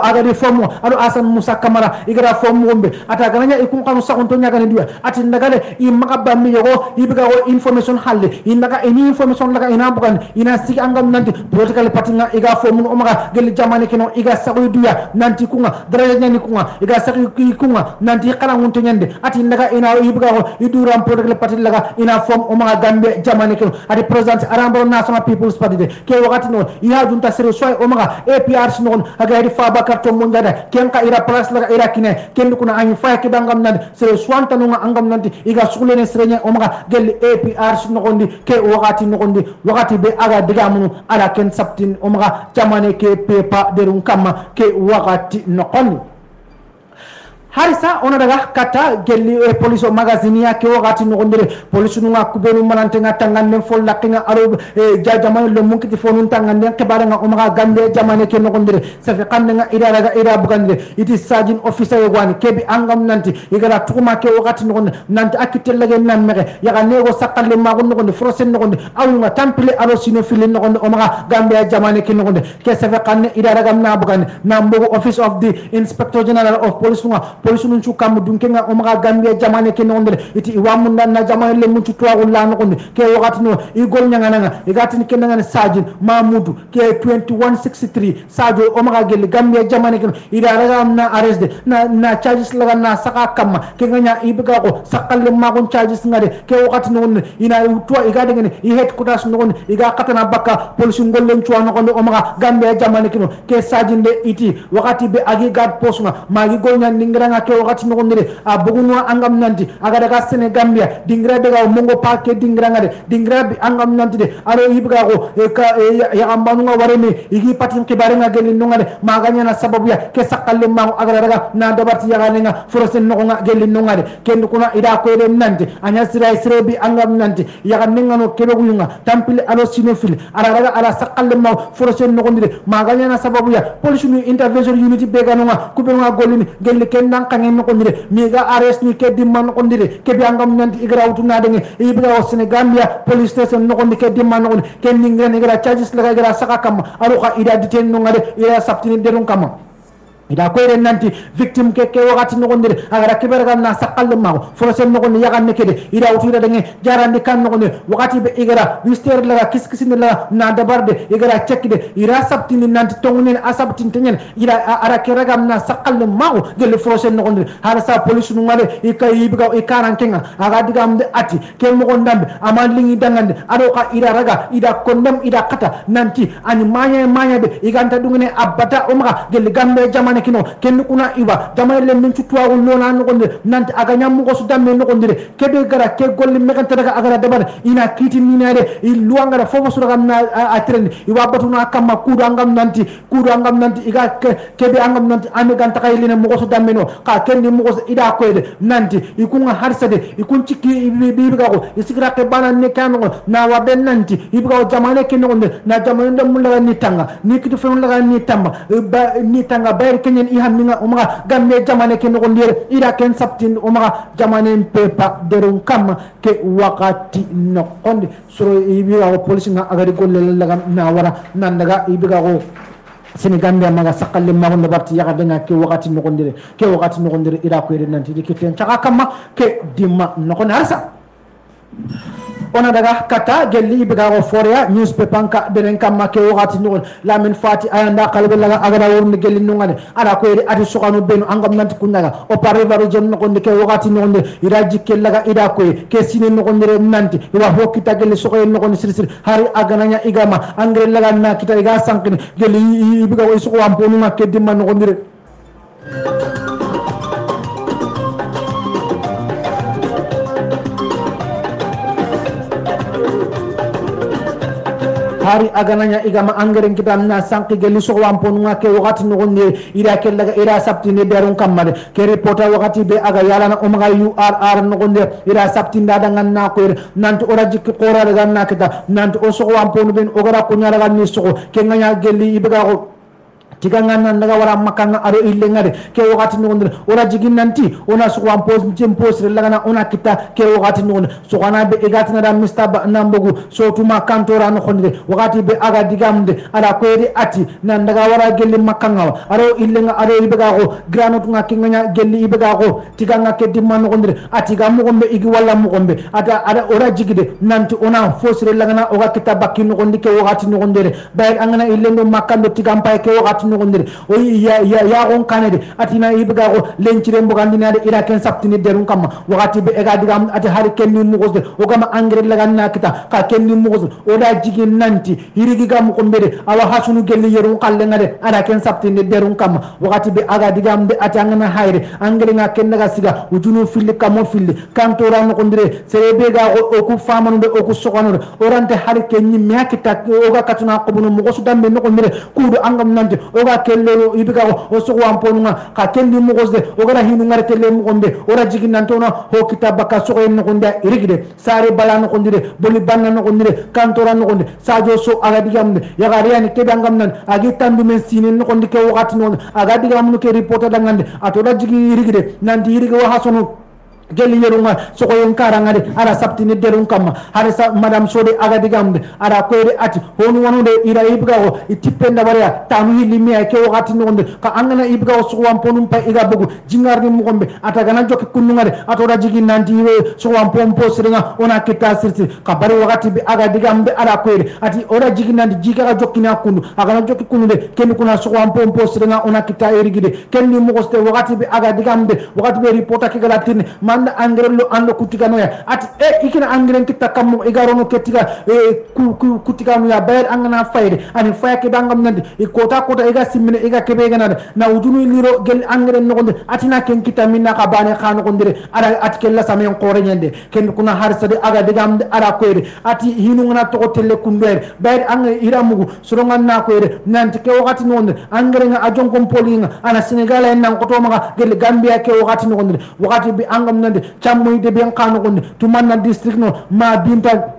agadi fomu ado Asan Musa Kamara igara fomu gombe ata gananya ikun kanu sakon to nyaga ne duwa ati ndagale i magaba mi yogo ibiga go information halle indaga any information laga ina bukan ina sigi angam nanti political party nga iga fomu o maga gel jamane kino iga sakoy duya nanti kunga dara nyani kunga iga sakoy kunga nanti kala ngunto nyande ati ndaga ina ibiga go iduram political party laga ina fomu o maga gambe jamane kino ati president Arambro National People's Party de ke wakati non ina junta sere soy o maga APRC non aga fa bakar to mo ndada ken ka ira place la ira kine ken kuna anyu fa ke dangam nan sere swanta no angam nanti iga sugulene serenya o maga gel APRC no gondi ke wakati no gondi wakati be aga diga munu ala ken saptin o maga jamane ke pepa derun kama ke wakati no gondi harisa ona daga kata gelli police magazine ya ke wakati no gondire police no ngakubenu manante ngatangan men fol lakinga aro jajamane lo munkiti fonun tangande ke bara nga o maga gande jamane ke no gondire safi kande nga ira daga ira bugande iti sajin officer yo gwani kebi angam nanti igara tukuma ke wakati no gonde nanti akitel lage nan mege yaga nego sakalle ma gon no gonde frosen no gonde awunga tampile aro sino fili no gonde o maga gambe jamane ke no gonde ke safi kanne ira daga na bugande na mbogo office of the inspector general of police nga police nun chu kam dun kenga o maga Gambia jamane ke non iti iwamunda na jamane le mun chu tuwa la no konde ke wakati no igol nyanga nanga igati ni kenanga ne Sajin Mahmoudou ke 2163 Sadio o maga gel Gambia jamane ke ida raga na arrest na charges laga na saka kama ke nganya ibiga ko sakal ma kon charges ngade ke wakati no ina tuwa igade ngene I headquarters no kon iga katana baka police ngol len chuwa no konde o maga Gambia jamane ke Sajin de iti wakati be agi guard post nga magi gol nya ningranga ke wakati no konde a bugunwa angam nanti agada ka Senegambia dingra be ga mongo pake dingra ngade dingra bi angam nanti de aro ibga ko ya ambanu nga wareme igi patin kibare nga gelin no ngade maganya na sababu ya ke sakalle ma agada daga na dabati ya nga forosen no nga gelin no ngade ken kuna ida ko de nanti anya sira bi angam nanti ya kan nga no kebe guyunga tampile alo sinofil ara daga ala sakalle ma forosen no ngade maganya na sababu ya police ni intervention unity be ga no nga kube nga golini gelli ken nan kangen no ngade mi ga arrest ni ke dimman ko ndire ke bi angam nanti igra utuna de ibra o Senegambia police station no ko ke dimman no ken ningra nigra charges la ga saka kam aro ka ida diten no ngade ida saptini derun kam ida ko ren nanti victim ke wakati no gondire agara kiber gam na sakal ma forosen no gonde yagan ne kede ida utira dange jarandi kan no gonde wakati be igara wister la kiskisin la na dabarde igara checkide ira saptini nanti tongne asabtin tenyen ida ara kiragam na sakal ma gele forosen no gonde hala sa police no ngale ikay ibiga ikaran kenga aga digam de ati ke mo gondambe amanlingi dangande ado ka ida raga ida kondam ida kata nanti ani manya be iganta dungene abata umga gele gambe jamane kino ken kuna iwa jamane le min tutwa ko lona no gonde nanti aga nyam ko su damme no gonde kebe gara ke golli meganta daga aga dabar ina kiti minade ilwa ngara fofo su daga na atren iwa batuna kamma kudu angam nanti iga kebe angam nanti ame ganta kay lina mo ko su damme no ka ken ni mo ko ida ko de nanti ikunga harsade ikun cikki bibiga ko isikra ke bana ne kanu na wa ben nanti ibiga jamane ken no gonde na jamane ndam la ni tanga ni kitu fe la ni tamba ni tanga bayr kenyen I hamninga umaga gamme jamane ke no ndire ira ken saptin umaga jamane pepa derun kam ke wakati no konde soro ibiga ko police nga agari golle laga na wara nan daga ibiga ko Senegambia maga sakalle ma wonde barti yaga denga ke wakati no ndire ira ko ire nanti dikiten chaka kama ke dimma no kon harsa ona daga kata gelli ibiga ko foria newspaper ka denen kamma ke wakati no lamin fati ayanda kalbe laga agara wurni gelli no ngane ara ko iri ati sokanu benu angam nanti kunnaga o pare baro jem no konde ke wakati no konde ira jikke laga ida ko ke sine no konde nanti wa hokita gelli sokoy no konde sir hari agananya igama angre laga na kita iga sankini gelli ibiga ko soko wamponu ma ke dimma no konde hari agananya igama angeren kitam na sanki geli so wampon nga ke wakati no ne ira ke laga ira sapti ne derun kamade ke reporter wakati be aga yala na umga URR no ne ira sapti ndada nganna ko nanti ora jikki qora daga na kita nanti o so wampon ben ogara ko nyala gan ni so ke nganya geli ibega ko tiganga nan daga wara makanga aro ille ngade ke wakati no ndre ora jigin nanti ona so wan pos laga na ona kita ke wakati no so kana be egati na da mistaba nambogu so tuma kantora no khondre wakati be aga digamde ala ko edi ati nan daga wara gelli makanga aro ille nga aro ibega ko granot nga kinganya gelli ibega ko tiganga ke dimma no ndre ati ga mo gombe igi wala mo gombe ata ada ora jigide nanti ona fosre laga na oga kita bakki no ndike wakati no ndre bay angana ille no makando tigam pay ke wakati no ndire o ya on kanede atina ibga ko lencire mbogandina de iraken saptini derun kam wakati be ega digam ati hari kenni mugosde o gama angre laga na kita ka kenni mugos o da jigin nanti hirigi gam ko mbede awa hasunu gelli yeru kalle ngade ara ken saptini derun kam wakati be aga digam de ati angana hayre angre nga ken naga siga ujunu filli kamo filli kantora no ko ndire serebe ga o ku famanu de o ku sokono orante hari kenni meakita o ga katuna ko bunu mugosu dambe no ko ndire kudu angam nanti oga kello ibiga o so wamponga ka kelli mo gosde ogara hinu ngare telle mo gonde ora jigi nantona ho kitaba ka so en gonde irigide sare bala no gondire boli banna no gondire kantora no gonde sajo so aga digamde yaga riani kebangam nan agi tambi men sinen no gonde ke wakati no aga digam no ke reporter dangande atoda jigi irigide nanti irige wa hasono geli yerunga soko yen karangade ara saptini derun kamma harisa madam sode aga digamde ara koyde ati honu wanude ira ibgago itipenda bariya tamu hilimi ay ke wakati nonde ka angana ibgago soko wamponum pa iga bugu jingarni mukombe atagana joki kunnungade atora jigi nanti iwe soko wampon posrenga ona kita sirti ka bari wakati bi aga digamde ara koyde ati ora jigi nanti jiga ga jokki na kundu agana jokki kunnude kenni kuna soko wampon posrenga ona kita erigide kenni mukoste wakati bi aga digamde wakati bi reporta ke galatine manda angrelo ando kutigano ya ati ikina angren kita kammo igarono ketiga kutigano ya bayar angana fayde ani fayake bangam nande kota iga simmine iga kebe ganade na ujunu liro gel angren no gonde atina ken kita minna ka bane khano gondire ara ati kella samen qore nyande ken kuna harsade aga digamde ara koyde ati hinu ngana to telle kundere bayar ang iramugu surongan na koyde nanti ke wakati nonde angren ajon kom polinga ana senegal en nan koto maga gel gambia ke wakati no gonde wakati bi angam nande chammoy de ben khano gonde tumanna district no ma binta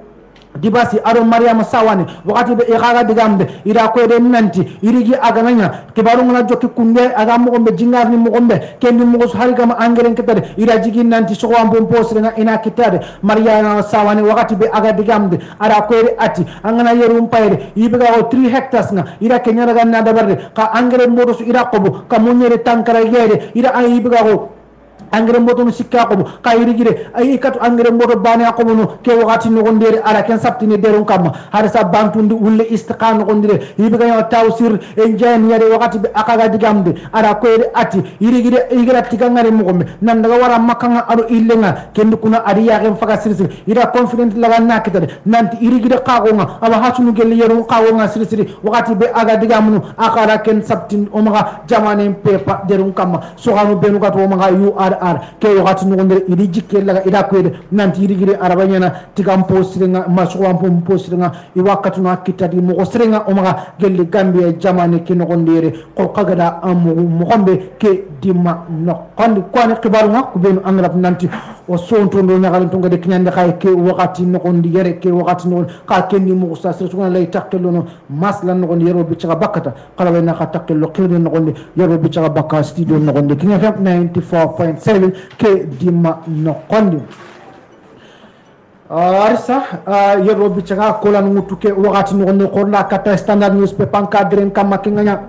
dibasi aro mariama sawani wakati be igaga digamde ira ko de nanti irigi agananya kibaru ngana jokki kunde aga mo gombe jingar ni mo gombe kendi mo so hari gama angeren ketade ira jigi nanti so wam bom posre nga ina kitade mariama sawani wakati be aga digamde ara ko de ati angana yerum payde yibiga o 3 hectares nga ira kenyara ganna dabarde ka angeren modo so ira qobu ka mo nyere tankara yede ira ay yibiga o angre mboto no sikka ko kayri gire ay ikatu angre mboto bani ko no ke wakati no gondere ara ken saptini deron kam har sa bantundi ulle istiqan no gondire yibiga yo tawsir en jani yare wakati be akaga digamde ara ko ati yiri gire igra tigangare mo gombe nan daga wara makanga aro illenga ken kuna ari ya ken faga sirsir ira confident laga nakitade nanti yiri gire qagonga aba hasunu gel yero qagonga sirsir wakati be aga digamnu akara ken saptin o maga jamane pepa deron kam so hanu benu gato o maga yu ke wakati no ngondere idi jikke laga ida ko nanti irigire arabanyana tigam posrenga maswa pom posrenga I wakati no akitadi mo osrenga o maga gelle gambia jamane ke no ngondere ko kagada amu mo gombe ke dimma no kondi kone kibaru nga ku benu angrap nanti o sonto ndo nyagal to ngade kinyande kay ke wakati no ngondi yere ke wakati no ka kenni mo sa so ngala lay takelo no maslan no ngondi yero bi ci bakata kala way na ka takelo khirni no ngondi yero bi ci bakka studio no ngondi kinya 94.7 ke dimma no kondi arsa yero bi ci ko lan mutu ke wakati no ngondi ko la kata standard newspaper encadren kam makinganya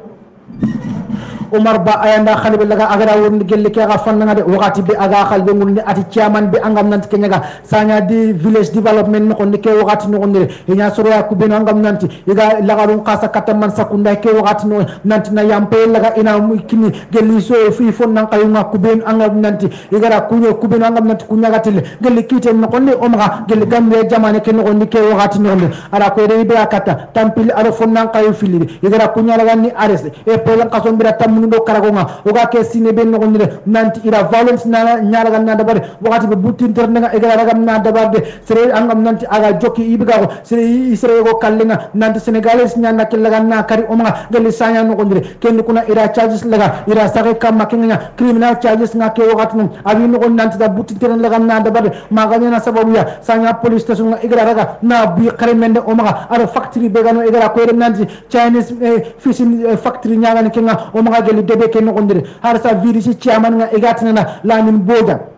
Omar Ba ayanda khali be laga agara won gelle ke ga fan nga de wakati be aga khal be ngul ati chairman be angam nanti kenya ga sanya di village development no ko ke wakati no ngere nya soro ya ku be no angam nanti iga laga ron qasa kataman sakunda ke wakati no nanti na yampe laga ina kini gelle so fi fon nan kayu nga ku be angam nanti igara kunyo ku be no angam nanti kunya gatile gelle kite no ko ne omra gelle gambe jamane ke no ko ke wakati no ngere ara ko re be akata tampil ara fon nan kayu fili igara kunya laga ni arrest e pelan kason bira tam ndo karagonga oga ke sine ben no gondire nanti ira violence na nyaara ganna dabare wakati be butti interne nga egara ragam na dabarde sere angam nanti aga jokki ibiga ko sere isere go kallinga nanti senegalais nyanda ke laga na kari omanga gali sanya no gondire ken kuna ira charges laga ira sare kam makinga criminal charges nga ke wakati no abi no gon nanti da butti interne laga na dabarde maganya na sababu ya sanya police station nga egara raga na bi kharemende omanga ara factory be gano egara ko nanti Chinese fishing factory nyaga ne kenga omanga geli debe ke no gondire har sa virus chairman nga egatina lamin boga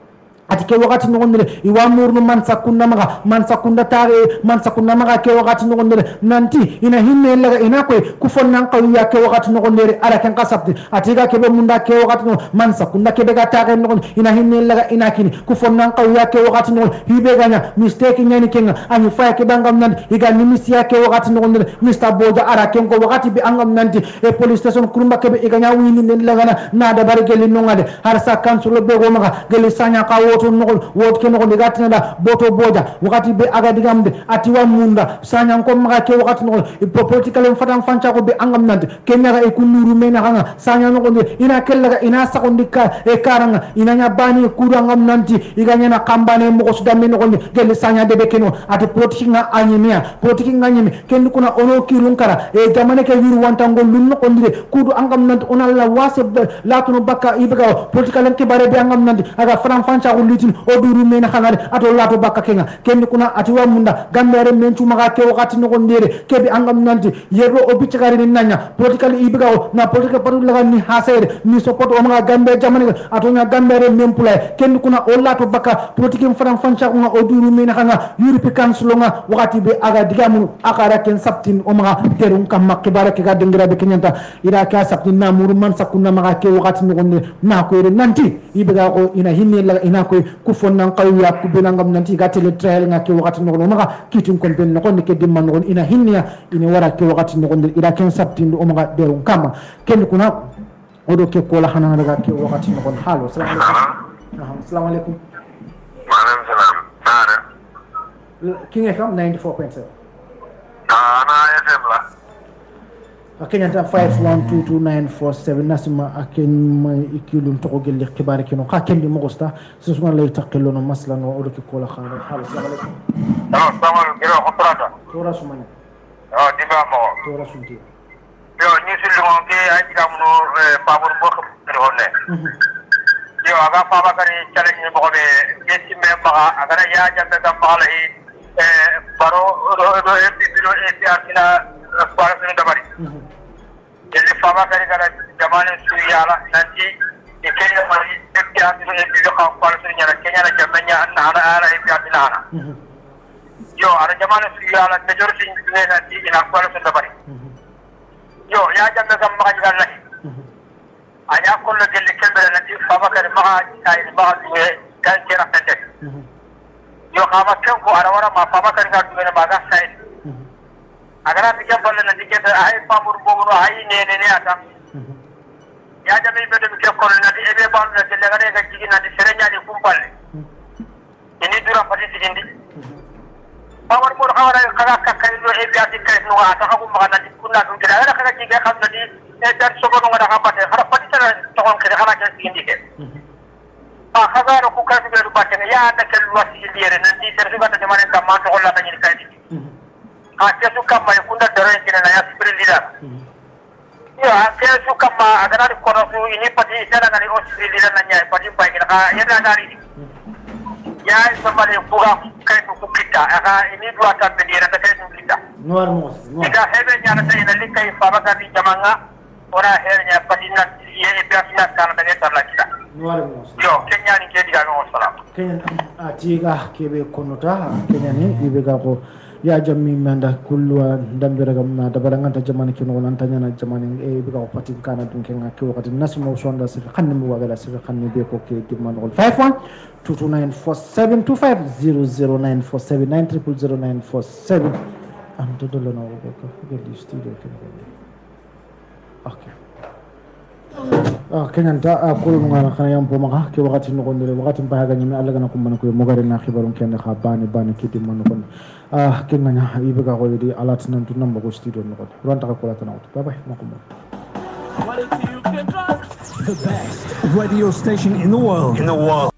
ati ke wakati no gondire iwa murnu man sakunda tare man sakunda maga ke wakati no gondire nanti ina hinne laga ina koy ku fonnan qawi ya ke wakati no gondire ara kan kasabti ati ga ke be munda ke wakati no man sakunda ke be ga tare no ina hinne laga ina kini ku fonnan qawi ya ke wakati no hibe ganya mistake nyani kenga ani fa ke bangam nan iga nimisi ya ke wakati no gondire Mr Boja ara ken ko wakati bi angam nanti e police station kurumba ke be iganya wini nen laga na da bar geli no ngade har sa kansulo be go maga geli sanya ka woto nokol wot ke nokol gatina da boto boja wakati be aga digamde ati wa munda sanya ko maga ke wakati nokol political fatam fancha ko be angam nante kenya ga e kunuru mena hanga sanya nokol ina kellaga ina sakondika e karanga ina nya bani kuru angam nanti iganya na kambane mo ko sudame nokol gel sanya de be keno ati politika anyemia politika nganyemi ken kuna ono kirunkara e jamane ke wiru wantango lunno kondire kudu angam nanti onalla wase latunu bakka ibaga political ke bare be angam nanti aga faram fancha ko litin o duru mena khangare ato lato bakka kenga kenni kuna atiwa munda gambere men cuma ke wakati no ndere kebi angam nanti yerro o bicagari ni nanya politically ibiga o na political party laga ni hasere ni support o mga gambe jamani ato nya gambere men pulay kenni kuna o lato bakka politique faram fancha nga o duru mena khanga Europe council nga wakati be aga digamu akara ken saptin o mga terun kam makibara ke ga dengira be kenyanta ira ka saptin na muru man sakuna maga ke wakati no ndere na ko re nanti ibiga ko ina hinne la ina ko ku fonnan qawya ku benangam nanti ga tele trail nga ke wakati no maga kitin kon ben no kon ke dimman no ina hinniya ina wara ke wakati no ndere ira ken saptin o maga derun kama ken kuna odo ke ko la hanana daga ke wakati no kon halo assalamu alaikum assalamu alaikum Maaleykum salaam. Naare. King FM 94.7. Ana FM la. Kenyanta 512294 nasima aken ma ikilum to ko gelle xibaare kino ka kendi mo gosta so suma lay takelo no masla no odo ke ko la xala halo assalamu alaikum. Assalamu alaikum. Giro ko trata. Tora suma ni. Dimba mo. Tora sunti. Yo ni sul mo ke ay diga mo pamur bo ko honne. Yo aga papa kari challenge mo be kesi me ma aga ya jambe kam balahi baro do biro asila baro sun dabari. Jadi papa kari kara jamane suyala nanti ikenya mari tekya biro biro kam baro sun nyara kenya na jamanya ana ara asila ana. Yo ara jamane suyala major sin ne nanti ina baro sun dabari. Yo ya jambe kam ma ga lahi. Anya kullu gelle kembere nanti fama kare ma ay ma duwe kan kera tete yo kama ken ko ara wara ma fama kare ga duwe ma ga sai agara tike bolle nanti ke ay pamur bogo ay ne ata ya jami be de ke ko nanti ebe ban de gelle ga ga jigi nanti serenya ni kumpalle ini dura pati sigindi pamur mur awara kaga kakay do ebe ati kay no ata ko ma nanti kunna dum kira ga jigi ga xam nanti dan sogo no ngada kapate hara pati tara tokon kede hana jan sindi ke khazaro ku kasu be rubate ya anda kel wasi liere nanti sersu gata jamane kam ma to holla tani kay kesu kam ma kunda dere kina na ya sipri lida yo kesu kam ma agana ko no su ini pati sala ngani o sipri lida na nya pati pai kina ya na dari ya samale buga kay ku kita aga ini dua tan be dira ta kay ku kita Nuar mos. Ida hebe nya na tay na likay pabaka di jamanga ora hernya padina ye biasna kana daga tarla kita Nuar mos. yo kenya ni ke diga no salam Kenya atiga kebe konota Kenya ni ibega ko ya jammi manda kulwa dambira gamna dabaranga ta jamani kino nantanya na jamani e ibega ko patin kana dun kenga ke wakati nasmo sonda sir khanni mu wagala sir khanni be ko ke dimman ol 512294720947900947 am to dolo no ko geli studio ke okay kenyan ta akul ngana kana yam po maka ke wakati no gondere wakati mpa ga nyime alaga na kumbana ko mogare na khibarun ken kha bani kiti man ko kenanya ibega ko di alat nan tu namba ko studio no ko ron ta ko la tan bye bye makumba The best radio station in the world.